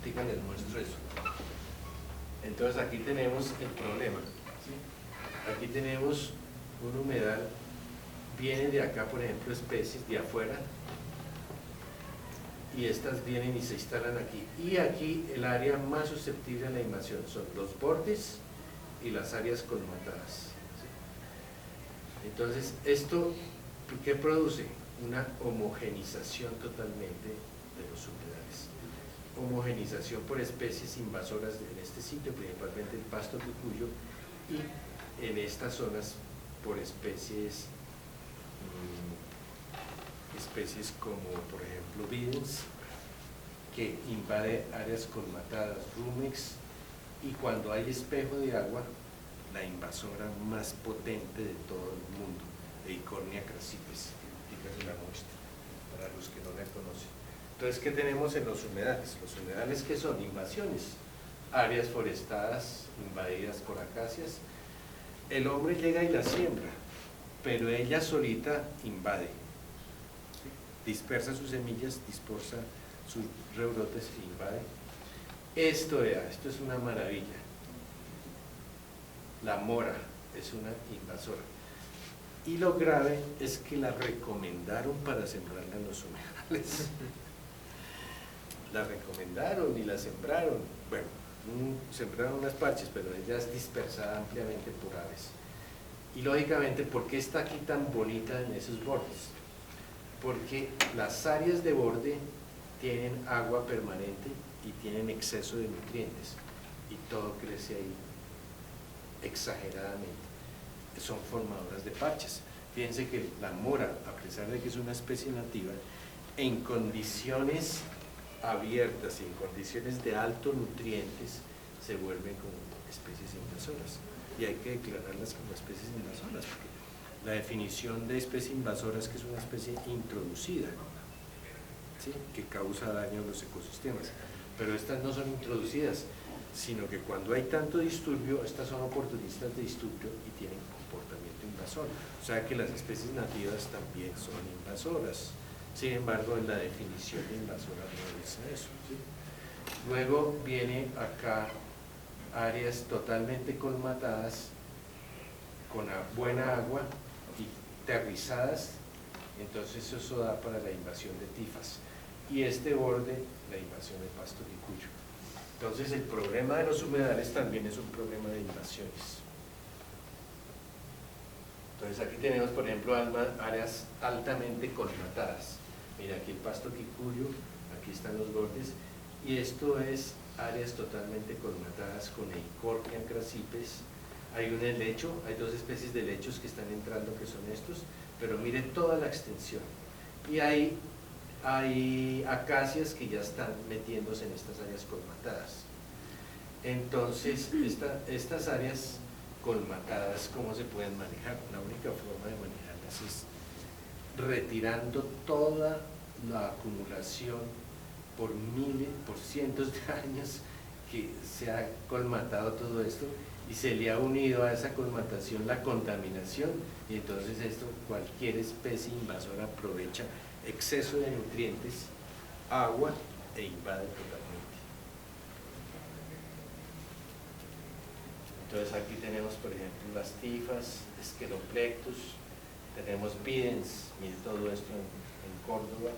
Les muestro eso. Entonces aquí tenemos el problema, ¿sí? Aquí tenemos un humedal, vienen de acá, por ejemplo, especies de afuera, y estas vienen y se instalan aquí. Y aquí el área más susceptible a la invasión son los bordes y las áreas colmatadas, ¿sí? Entonces, ¿esto qué produce? Una homogenización totalmente de los humedales. Homogenización por especies invasoras en este sitio, principalmente el pasto quicuyo, y en estas zonas por especies como por ejemplo Bidens, que invade áreas colmatadas, Rumex, y cuando hay espejo de agua, la invasora más potente de todo el mundo, Eichhornia crassipes, dígase la muestra, para los que no la conocen. Entonces, ¿qué tenemos en los humedales? Los humedales, ¿qué son? Invasiones, áreas forestadas invadidas por acacias. El hombre llega y la siembra, pero ella solita invade, ¿sí? Dispersa sus semillas, dispersa sus rebrotes e invade. Esto es una maravilla. La mora es una invasora. Y lo grave es que la recomendaron para sembrarla en los humedales. La recomendaron y la sembraron. Bueno, sembraron unas parches, pero ella es dispersada ampliamente por aves. Y lógicamente, ¿por qué está aquí tan bonita en esos bordes? Porque las áreas de borde tienen agua permanente y tienen exceso de nutrientes, y todo crece ahí exageradamente. Son formadoras de parches. Fíjense que la mora, a pesar de que es una especie nativa, en condiciones abiertas y en condiciones de altos nutrientes se vuelven como especies invasoras, y hay que declararlas como especies invasoras, porque la definición de especie invasora es que es una especie introducida, ¿sí?, que causa daño a los ecosistemas, pero estas no son introducidas, sino que cuando hay tanto disturbio, estas son oportunistas de disturbio y tienen comportamiento invasor, o sea que las especies nativas también son invasoras. Sin embargo, en la definición de invasora no dice eso, ¿sí? Luego viene acá áreas totalmente colmatadas, con buena agua y terrizadas, entonces eso da para la invasión de tifas. Y este borde, la invasión de pasto quicuyo. Entonces el problema de los humedales también es un problema de invasiones. Entonces aquí tenemos, por ejemplo, áreas altamente colmatadas. Mira, aquí el pasto quicuyo, aquí están los bordes, y esto es áreas totalmente colmatadas con Eichhornia crassipes. Hay un helecho, hay dos especies de helechos que están entrando, que son estos, pero mire toda la extensión. Y hay acacias que ya están metiéndose en estas áreas colmatadas. Entonces, estas áreas colmatadas, ¿cómo se pueden manejar? La única forma de manejarlas es retirando toda la acumulación por cientos de años que se ha colmatado todo esto, y se le ha unido a esa colmatación la contaminación, y entonces esto, cualquier especie invasora aprovecha exceso de nutrientes, agua, e invade totalmente. Entonces aquí tenemos, por ejemplo, las tifas, Scheloplectus, tenemos bidens, mire todo esto en Córdoba,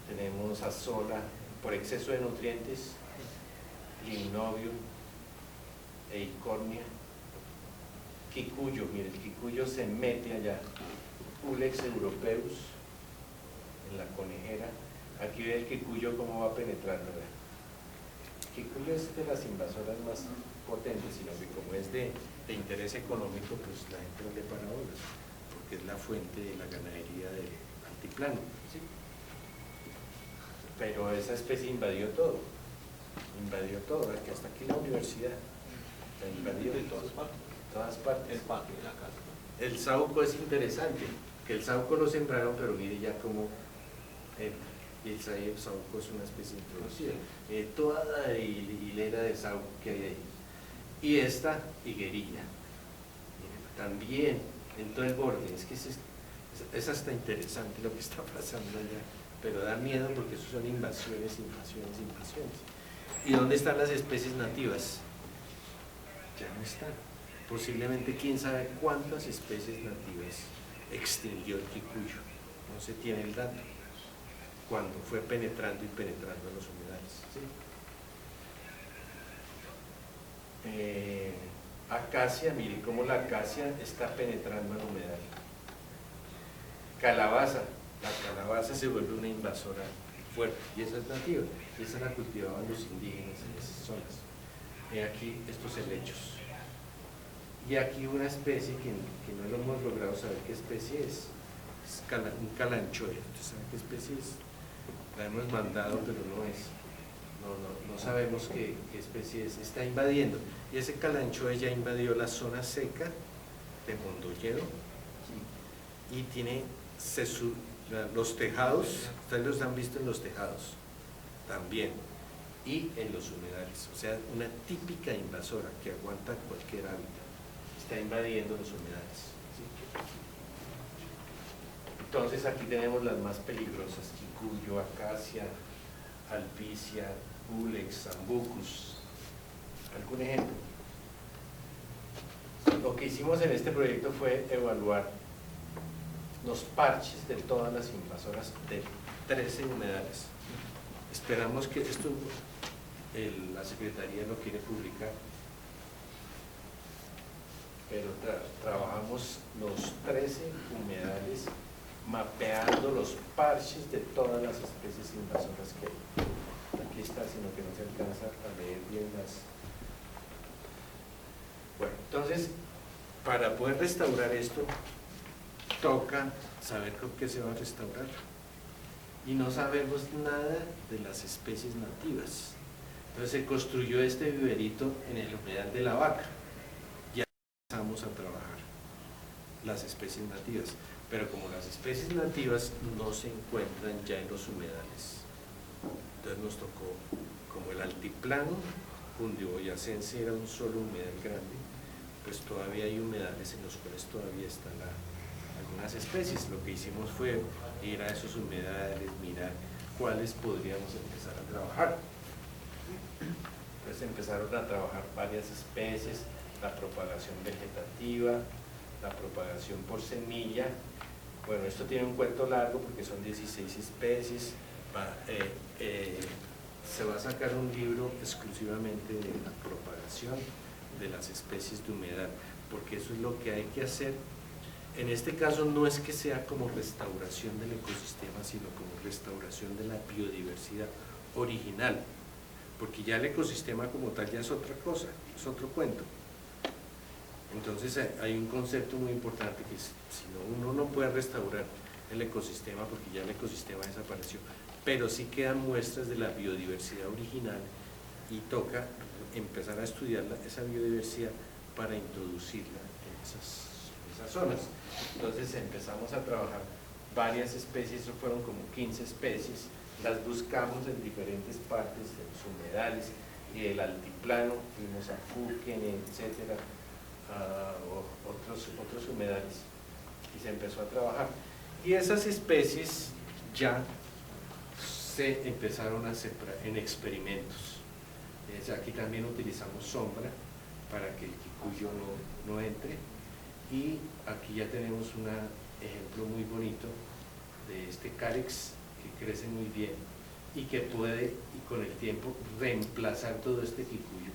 tenemos azola por exceso de nutrientes, limnobium, Eichhornia, quicuyo, mire, el quicuyo se mete allá, Ulex europeus, en la conejera. Aquí ve el quicuyo cómo va penetrando, ¿verdad? El quicuyo es de las invasoras más potentes, sino que como es de interés económico, pues la gente no le para bolas, porque es la fuente de la ganadería del altiplano, ¿sí? Pero esa especie invadió todo, que hasta aquí la universidad la invadió en todas partes. El sauco es interesante, que el sauco lo sembraron, pero mire ya como el sauco es una especie introducida, toda la hilera de sauco que hay ahí, y esta higuerilla, también en todo el borde. Es que es hasta interesante lo que está pasando allá, pero da miedo porque eso son invasiones. ¿Y dónde están las especies nativas? Ya no están. Posiblemente quién sabe cuántas especies nativas extinguió el quicuyo, no se tiene el dato, cuando fue penetrando en los humedales, ¿sí? Acacia, miren cómo la acacia está penetrando en el humedal. Calabaza, la calabaza se vuelve una invasora fuerte, y esa es nativa, y esa la cultivaban los indígenas en esas zonas. Aquí estos helechos, y aquí una especie que no lo hemos logrado saber qué especie es un calanchoe. ¿Usted sabe qué especie es? La hemos mandado, pero no sabemos qué especie es. Está invadiendo, y ese calanchoe ya invadió la zona seca de Mondoñedo, y tiene los tejados. Ustedes los han visto en los tejados también, y en los humedales. O sea, una típica invasora que aguanta cualquier hábitat, está invadiendo los humedales, ¿sí? Entonces aquí tenemos las más peligrosas: quicuyo, acacia, alpicia, ulex, sambucus. ¿Algún ejemplo? Lo que hicimos en este proyecto fue evaluar los parches de todas las invasoras de 13 humedales. Esperamos que esto la Secretaría lo quiere publicar, pero trabajamos los 13 humedales mapeando los parches de todas las especies invasoras que hay. Aquí está, sino que no se alcanza a leer bien las... Bueno, entonces, para poder restaurar esto, toca saber con qué se va a restaurar. Y no sabemos nada de las especies nativas. Entonces se construyó este viverito en el humedal de la Vaca. Ya empezamos a trabajar las especies nativas, pero como las especies nativas no se encuentran ya en los humedales, entonces nos tocó, como el altiplano cundiboyacense era un solo humedal grande, pues todavía hay humedales en los cuales todavía están algunas especies. Lo que hicimos fue ir a esos humedales, mirar cuáles podríamos empezar a trabajar. Entonces empezaron a trabajar varias especies, la propagación vegetativa, la propagación por semilla. Bueno, esto tiene un cuento largo porque son 16 especies. Se va a sacar un libro exclusivamente de la propagación de las especies de humedal, porque eso es lo que hay que hacer. En este caso no es que sea como restauración del ecosistema, sino como restauración de la biodiversidad original, porque ya el ecosistema como tal ya es otra cosa, es otro cuento. Entonces hay un concepto muy importante que es, si no, uno no puede restaurar el ecosistema porque ya el ecosistema desapareció, pero sí quedan muestras de la biodiversidad original y toca empezar a estudiar esa biodiversidad para introducirla en esas zonas. Entonces empezamos a trabajar varias especies, eso fueron como 15 especies, las buscamos en diferentes partes de los humedales y el altiplano, fuimos a Fuquen, etcétera, otros humedales, y se empezó a trabajar. Y esas especies ya se empezaron a sembrar en experimentos. Aquí también utilizamos sombra para que el quicuyo no entre, y aquí ya tenemos un ejemplo muy bonito de este cárex que crece muy bien y que puede, y con el tiempo, reemplazar todo este quicuyo,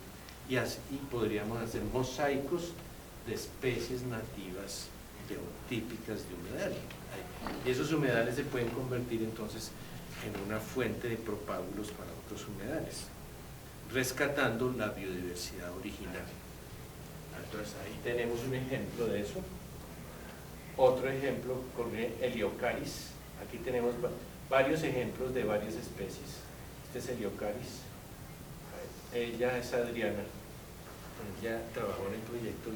y así podríamos hacer mosaicos de especies nativas típicas de humedal. Y esos humedales se pueden convertir entonces en una fuente de propágulos para otros humedales, rescatando la biodiversidad original. Entonces ahí tenemos un ejemplo de eso. Otro ejemplo con Heliocaris. Aquí tenemos varios ejemplos de varias especies. Este es Heliocaris. Ella es Adriana. Ella trabajó en el proyecto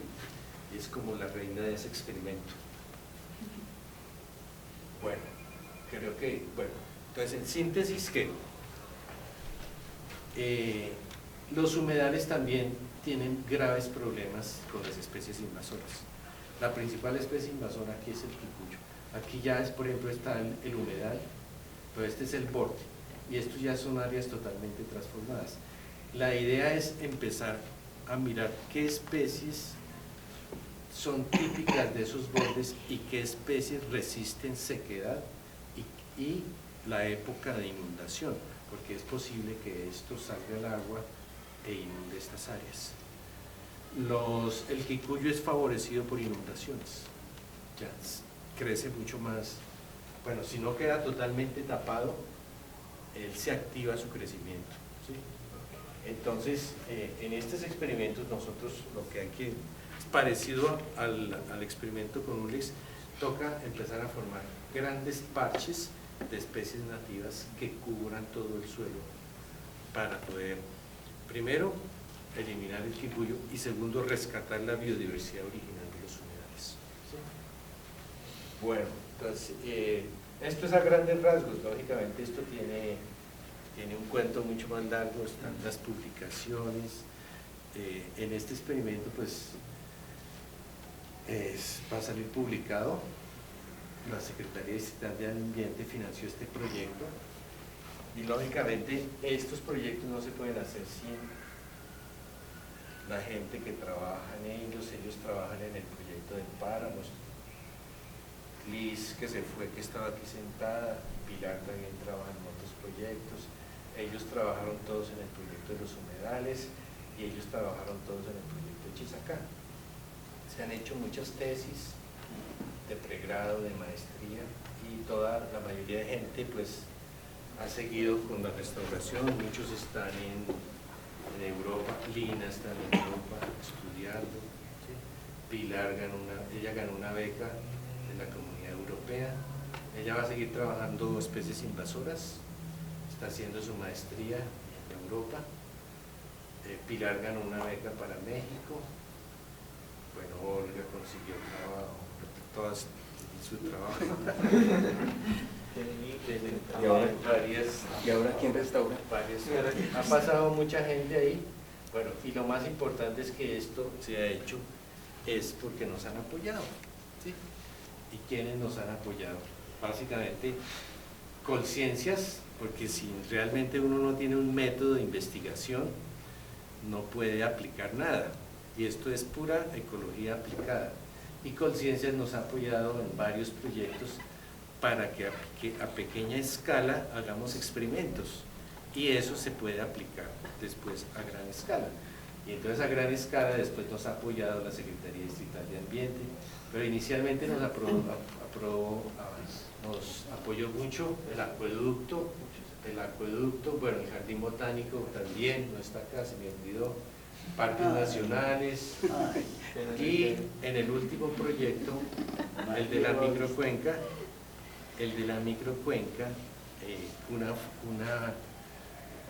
y es como la reina de ese experimento. Bueno, creo que, bueno, entonces en síntesis que los humedales también tienen graves problemas con las especies invasoras. La principal especie invasora aquí es el quicuyo. Aquí ya es, por ejemplo, está el humedal, pero este es el borde, y estos ya son áreas totalmente transformadas. La idea es empezar a mirar qué especies son típicas de esos bordes y qué especies resisten sequedad y la época de inundación, porque es posible que esto salga al agua e inunde estas áreas. El quicuyo es favorecido por inundaciones, ya crece mucho más, bueno, si no queda totalmente tapado, él se activa su crecimiento, ¿sí? Entonces, en estos experimentos nosotros lo que hay que, es parecido al experimento con Ulex, toca empezar a formar grandes parches de especies nativas que cubran todo el suelo para poder, primero, eliminar el quicuyo y segundo, rescatar la biodiversidad original de los humedales. ¿Sí? Bueno, entonces, esto es a grandes rasgos. Lógicamente esto tiene un cuento mucho más largo, están las publicaciones. En este experimento pues va a salir publicado. La Secretaría Distrital de Ambiente financió este proyecto y lógicamente estos proyectos no se pueden hacer sin la gente que trabaja en ellos. Ellos trabajan en el proyecto del páramo, Liz, que se fue, que estaba aquí sentada, Pilar también trabaja en otros proyectos, ellos trabajaron todos en el proyecto de los humedales y ellos trabajaron todos en el proyecto de Chisacá. Se han hecho muchas tesis de pregrado, de maestría, y la mayoría de gente pues ha seguido con la restauración. Muchos están en Europa, Lina está en Europa estudiando, ¿sí? Pilar ella ganó una beca de la Comunidad Europea, ella va a seguir trabajando especies invasoras, está haciendo su maestría en Europa. Pilar ganó una beca para México. Bueno, Olga consiguió trabajo, todas su trabajo. ¿Y ahora quién restaura? Ha pasado mucha gente ahí. Bueno, y lo más importante es que esto se ha hecho es porque nos han apoyado, ¿sí? ¿Y quiénes nos han apoyado? Básicamente, conciencias, porque si realmente uno no tiene un método de investigación, no puede aplicar nada. Y esto es pura ecología aplicada. Y Conciencias nos ha apoyado en varios proyectos para que a pequeña escala hagamos experimentos, y eso se puede aplicar después a gran escala. Y entonces a gran escala después nos ha apoyado la Secretaría Distrital de Ambiente, pero inicialmente nos apoyó mucho el acueducto, bueno, el Jardín Botánico también, no está acá, se me olvidó, parques nacionales, y en el último proyecto, el de la microcuenca,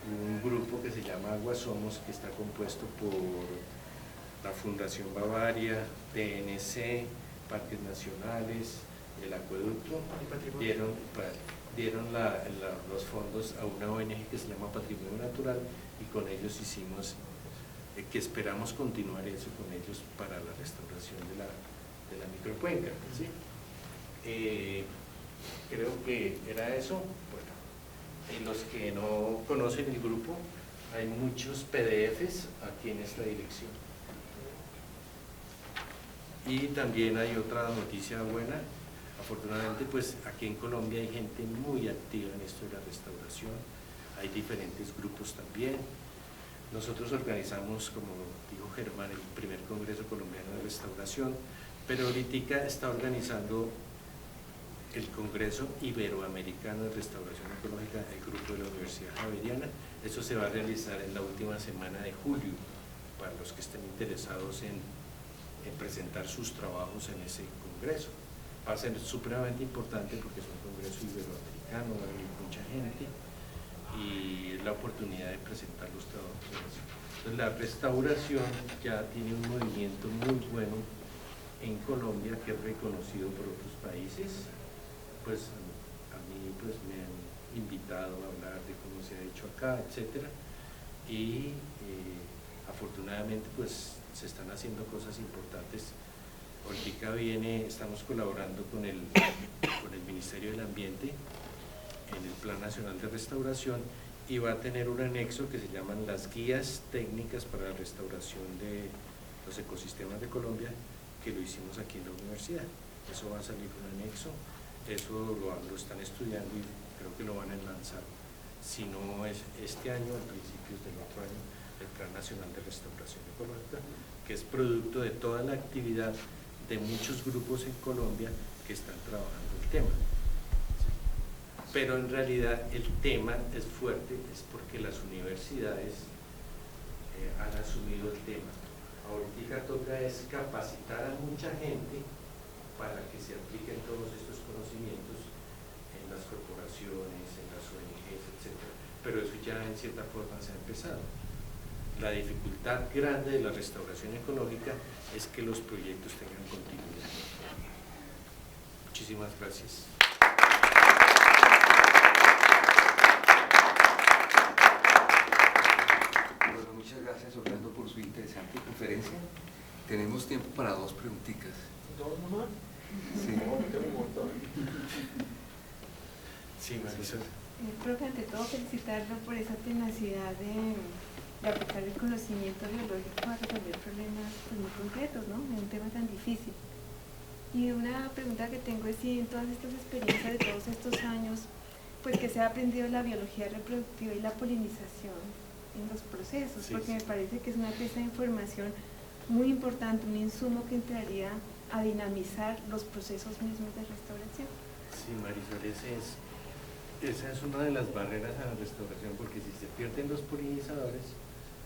un grupo que se llama Agua Somos, que está compuesto por la Fundación Bavaria, TNC, Parques Nacionales, el Acueducto, dieron los fondos a una ONG que se llama Patrimonio Natural, y con ellos hicimos, que esperamos continuar eso con ellos para la restauración de la microcuenca, ¿sí? Creo que era eso. Bueno, y los que no conocen el grupo, hay muchos PDFs aquí en esta dirección. Y también hay otra noticia buena. Afortunadamente, pues aquí en Colombia hay gente muy activa en esto de la restauración, hay diferentes grupos también. Nosotros organizamos, como dijo Germán, el primer Congreso Colombiano de Restauración, pero ahorita está organizando el Congreso Iberoamericano de Restauración Ecológica, el grupo de la Universidad Javeriana. Eso se va a realizar en la última semana de julio, para los que estén interesados en presentar sus trabajos en ese congreso. Va a ser supremamente importante porque es un congreso iberoamericano, va a venir mucha gente y es la oportunidad de presentar los trabajos en eso. Entonces, la restauración ya tiene un movimiento muy bueno en Colombia, que es reconocido por otros países. Pues a mí pues me han invitado a hablar de cómo se ha hecho acá, etcétera, y afortunadamente pues se están haciendo cosas importantes. Ahorita estamos colaborando con el Ministerio del Ambiente en el Plan Nacional de Restauración, y va a tener un anexo que se llaman las guías técnicas para la restauración de los ecosistemas de Colombia, que lo hicimos aquí en la universidad. Eso va a salir un anexo, eso lo están estudiando y creo que lo van a lanzar, si no es este año, a principios del otro año, el Plan Nacional de Restauración Ecológica, que es producto de toda la actividad de muchos grupos en Colombia que están trabajando el tema. Pero en realidad el tema es fuerte, es porque las universidades han asumido el tema. Ahorita toca es capacitar a mucha gente para que se apliquen todos estos conocimientos en las corporaciones, en las ONGs, etc. Pero eso ya en cierta forma se ha empezado. La dificultad grande de la restauración ecológica es que los proyectos tengan continuidad. Muchísimas gracias. Bueno, muchas gracias, Orlando, por su interesante conferencia. Tenemos tiempo para dos preguntitas. ¿Dos nomás? Sí. No, tengo un montón. Sí, Marisol. Profe, ante todo felicitarlo por esa tenacidad de aplicar el conocimiento biológico a resolver problemas pues, muy concretos, ¿no? En un tema tan difícil. Y una pregunta que tengo es si en todas estas experiencias de todos estos años, pues que se ha aprendido la biología reproductiva y la polinización en los procesos, Sí, porque sí. me parece que es una pieza de información muy importante, un insumo que entraría a dinamizar los procesos mismos de restauración. Sí, Marisol, esa es una de las barreras a la restauración, porque si se pierden los polinizadores,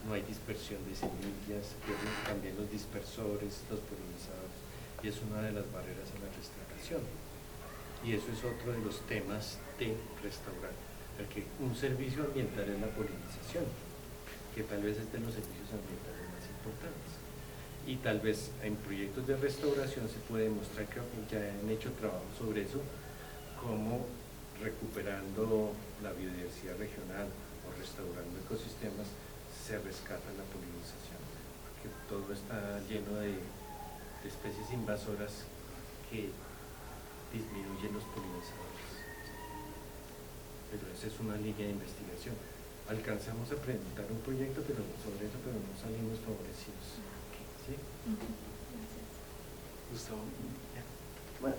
no hay dispersión de semillas, se pierden también los dispersores, los polinizadores, y es una de las barreras a la restauración. Y eso es otro de los temas de restaurar, porque un servicio ambiental es la polinización, que tal vez es de los servicios ambientales más importantes. Y tal vez en proyectos de restauración se puede demostrar que ya han hecho trabajo sobre eso, como recuperando la biodiversidad regional o restaurando ecosistemas, se rescata la polinización, porque todo está lleno de especies invasoras que disminuyen los polinizadores. Pero esa es una línea de investigación. Alcanzamos a presentar un proyecto sobre eso, pero no salimos favorecidos. ¿Sí? Gustavo. Bueno,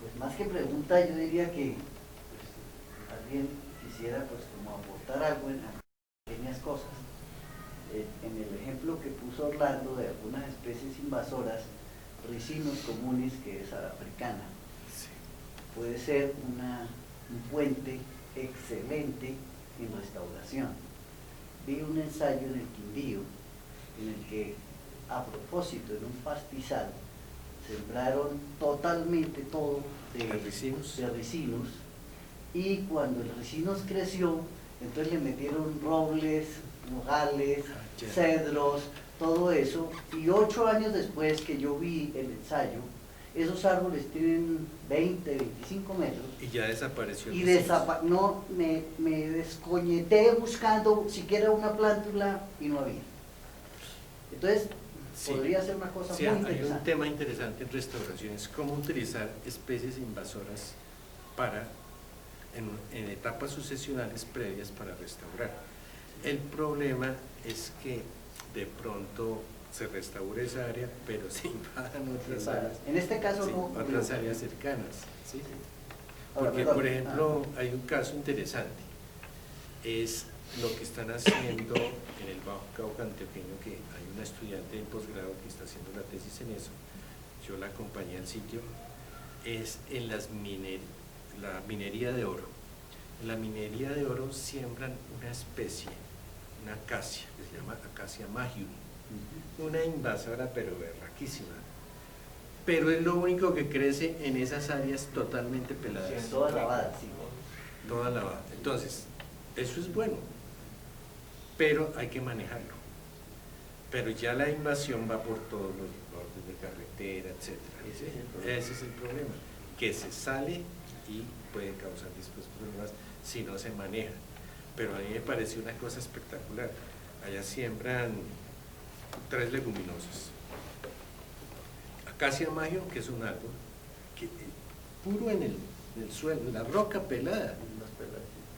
pues más que pregunta, yo diría que pues, alguien quisiera pues como aportar algo en pequeñas cosas. En el ejemplo que puso Orlando de algunas especies invasoras, ricinos comunes, que es africana, Sí. puede ser un puente excelente en restauración. Vi un ensayo en el Quindío en el que, a propósito, en un pastizal, sembraron totalmente todo ¿De ricinos? de ricinos, y cuando el ricinos creció, entonces le metieron robles, nogales, ya. cedros, todo eso, y 8 años después que yo vi el ensayo, esos árboles tienen 20, 25 metros, Y ya desapareció el y ricino. no, me descoñeté buscando siquiera una plántula y no había. Entonces, Sí. podría ser una cosa Sí, muy hay un interesante. tema interesante en restauración, es cómo utilizar especies invasoras para, en etapas sucesionales previas para restaurar. El problema es que de pronto se restaura esa área, pero se invadan otras áreas. En este caso Sí, no ocurrió. otras áreas cercanas. ¿Sí? Ahora, Porque, perdón. por ejemplo, hay un caso interesante, es lo que están haciendo en el Bajo Cauca antioqueño, que hay una estudiante de posgrado que está haciendo la tesis en eso, yo la acompañé al sitio, es en la minería de oro. En la minería de oro siembran una especie, una acacia, que se llama Acacia magium, una invasora pero berraquísima, pero es lo único que crece en esas áreas totalmente peladas. Toda lavada, sí. Toda lavada. Entonces, eso es bueno, pero hay que manejarlo. Pero ya la invasión va por todos los bordes de carretera, etc. Ese es el problema, que se sale y puede causar después problemas si no se maneja. Pero a mí me pareció una cosa espectacular. Allá siembran 3 leguminosas. Acacia magium, que es un árbol que, puro en el suelo, en la roca pelada,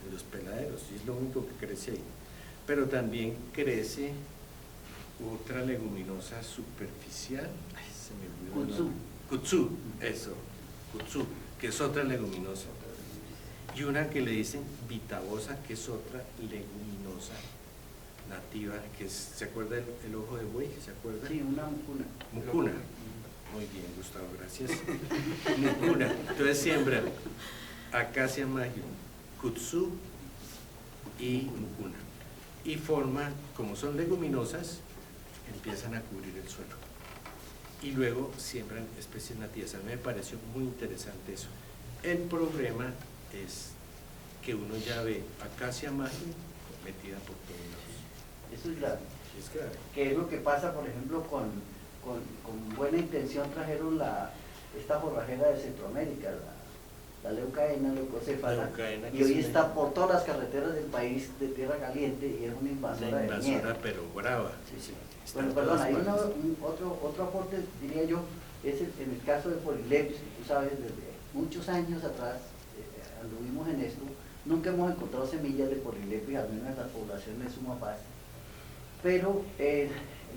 en los peladeros, y es lo único que crece ahí. Pero también crece otra leguminosa superficial, ay, se me olvidó el Kudzu. nombre. Kudzu, eso, Kudzu, que es otra leguminosa. Y una que le dicen vitabosa, que es otra leguminosa nativa, que es, ¿se acuerda el ojo de buey? ¿Se acuerda? Sí, una mucuna. Mucuna. Muy bien, Gustavo, gracias. Mucuna. Entonces siembran Acacia magium, Kudzu y mucuna. Y forman, como son leguminosas, empiezan a cubrir el suelo. Y luego siembran especies nativas. A mí me pareció muy interesante eso. El problema es que uno ya ve Acacia magium metida por todos lados. Eso es grave. Es grave. Que es lo que pasa, por ejemplo, con buena intención trajeron esta forrajera de Centroamérica, la leucaena, leucocéfala, Leucaena, que y hoy es una- está por todas las carreteras del país de tierra caliente y es una invasora Una de invasora, mierda. pero brava. Sí, sí. Está Bueno, en perdón, todas hay partes. otro aporte, diría yo, es en el caso de Polilepis, que tú sabes, desde muchos años atrás anduvimos en esto, nunca hemos encontrado semillas de Polilepis, al menos en las poblaciones de Sumapaz, pero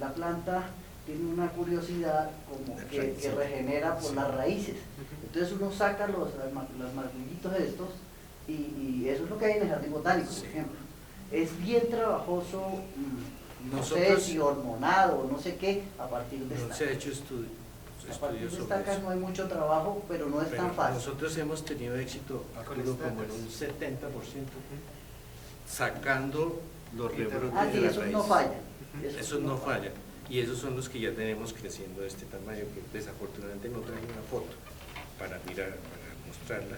la planta tiene una curiosidad como que regenera por las raíces. Entonces uno saca los martillitos estos y eso es lo que hay en el jardín botánico, por ejemplo. Es bien trabajoso, no sé si hormonado, no sé qué, a partir de esta. No se ha hecho estudios sobre Estaca eso. no hay mucho trabajo, pero no es tan fácil. Nosotros hemos tenido éxito, Arturo, como en un 70%, sacando los rebrotes Ah, sí, de la esos raíz. no fallan. Esos no fallan. Y esos son los que ya tenemos creciendo de este tamaño, que desafortunadamente no traje una foto para mirar, para mostrarla.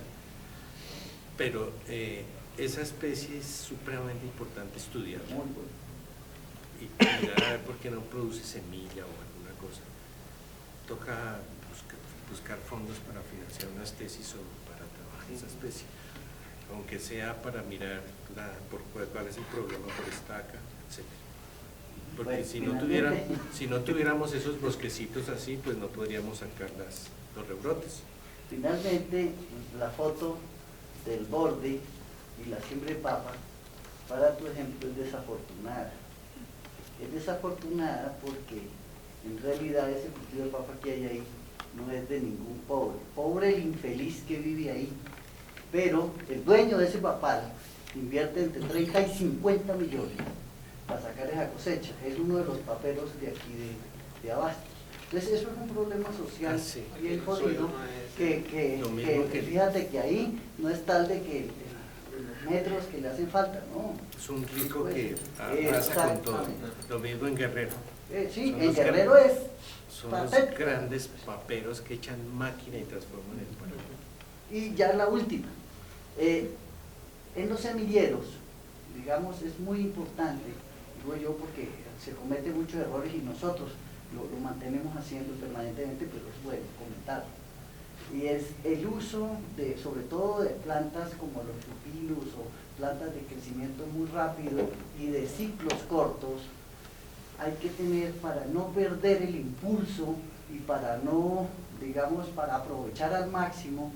Pero esa especie es supremamente importante estudiarla. Muy bueno. Y mirar a ver por qué no produce semilla o alguna cosa. Toca buscar fondos para financiar unas tesis o para trabajar esa especie, aunque sea para mirar cuál es el problema por estaca, etc. Porque Bueno, si no tuviéramos esos bosquecitos así, pues no podríamos sacar los rebrotes. Finalmente, la foto del borde y la siembra de papa, para tu ejemplo, es desafortunada. Es desafortunada porque en realidad ese cultivo de papa que hay ahí no es de ningún pobre. Pobre el infeliz que vive ahí. Pero el dueño de ese papal invierte entre 30 y 50 millones para sacar esa cosecha. Es uno de los paperos de aquí de Abasto. Entonces eso es un problema social bien jodido, que fíjate que ahí no es tal de que los metros que le hacen falta, ¿no? Es un rico Pues, que arrasa con todo. Lo mismo en Guerrero. Sí, Son en los Guerrero es Son los patético. grandes paperos que echan máquina y transforman el papel. Y ya la última, en los semilleros, digamos, es muy importante, digo yo, porque se cometen muchos errores y nosotros lo mantenemos haciendo permanentemente, pero es bueno comentarlo. Y es el uso de, sobre todo de plantas como los pupilus o plantas de crecimiento muy rápido y de ciclos cortos, hay que tener para no perder el impulso y para no, digamos, para aprovechar al máximo,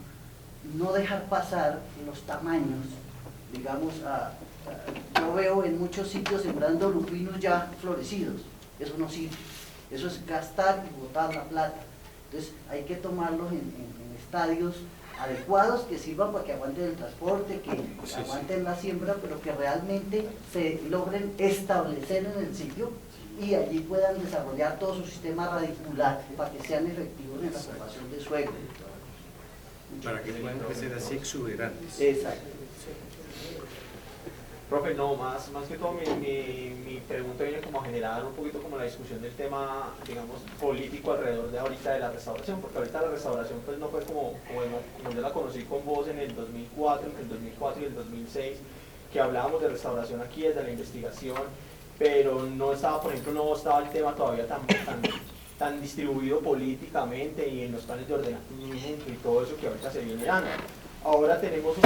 no dejar pasar los tamaños, digamos, yo veo en muchos sitios sembrando lupinos ya florecidos, eso no sirve, eso es gastar y botar la plata. Entonces hay que tomarlos en estadios adecuados que sirvan para que aguanten el transporte, que aguanten la siembra, pero que realmente se logren establecer en el sitio y allí puedan desarrollar todo su sistema radicular para que sean efectivos en la formación de suelo. Para que puedan crecer así exuberantes. Exacto. Profe, no, más que todo mi pregunta viene como a generar un poquito como la discusión del tema, digamos, político alrededor de ahorita de la restauración, porque ahorita la restauración pues no fue como yo la conocí con vos en el 2004, entre el 2004 y el 2006, que hablábamos de restauración aquí desde la investigación, pero no estaba, por ejemplo, no estaba el tema todavía tan distribuido políticamente y en los planes de ordenamiento y todo eso que ahorita se viene dando. Ahora tenemos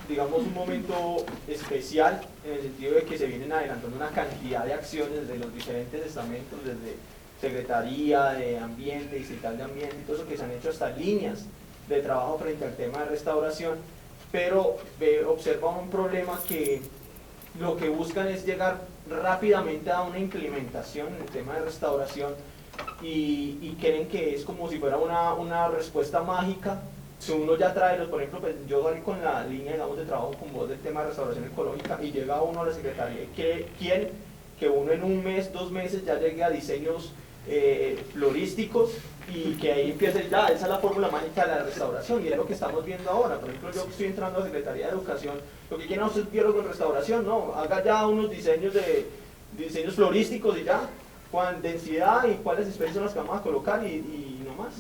digamos, un momento especial en el sentido de que se vienen adelantando una cantidad de acciones desde los diferentes estamentos, desde Secretaría de Ambiente, Distrital de Ambiente y todo eso, que se han hecho hasta líneas de trabajo frente al tema de restauración, pero observa un problema que lo que buscan es llegar rápidamente a una implementación en el tema de restauración y creen que es como si fuera una respuesta mágica. Si uno ya trae, por ejemplo, pues yo salí con la línea, digamos, de trabajo con vos del tema de restauración ecológica y llega uno a la Secretaría y quieren que uno en un mes, 2 meses ya llegue a diseños florísticos y que ahí empiece ya, esa es la fórmula mágica de la restauración y es lo que estamos viendo ahora. Por ejemplo, yo estoy entrando a la Secretaría de Educación, lo que quieren hacer biólogo en restauración, no, haga ya unos diseños florísticos y ya, con densidad y cuáles especies son las que vamos a colocar y no más.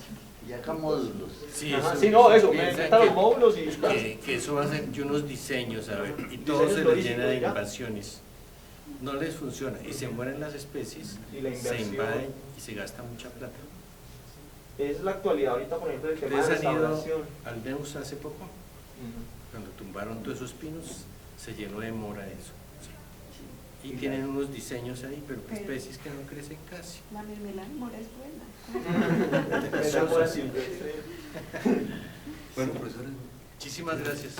Y acá módulos. Sí, Ajá, eso, sí, no, eso, piensan metan los módulos y que eso va a ser unos diseños, a ver, y todo Diseños se les florísticos, llena de ya. invasiones. No les funciona y se mueren las especies, Y la se inversión. invaden y se gasta mucha plata. es la actualidad ahorita, por ejemplo, el tema de ¿Ustedes han ido restauración. al Neus hace poco? Ujú. Cuando tumbaron todos esos pinos, se llenó de mora eso. Sí. Y Sí, tienen unos diseños ahí, pero especies que no crecen casi. La mermelada de mora es buena. Esa mora silvestre. Bueno, profesores. Muchísimas gracias.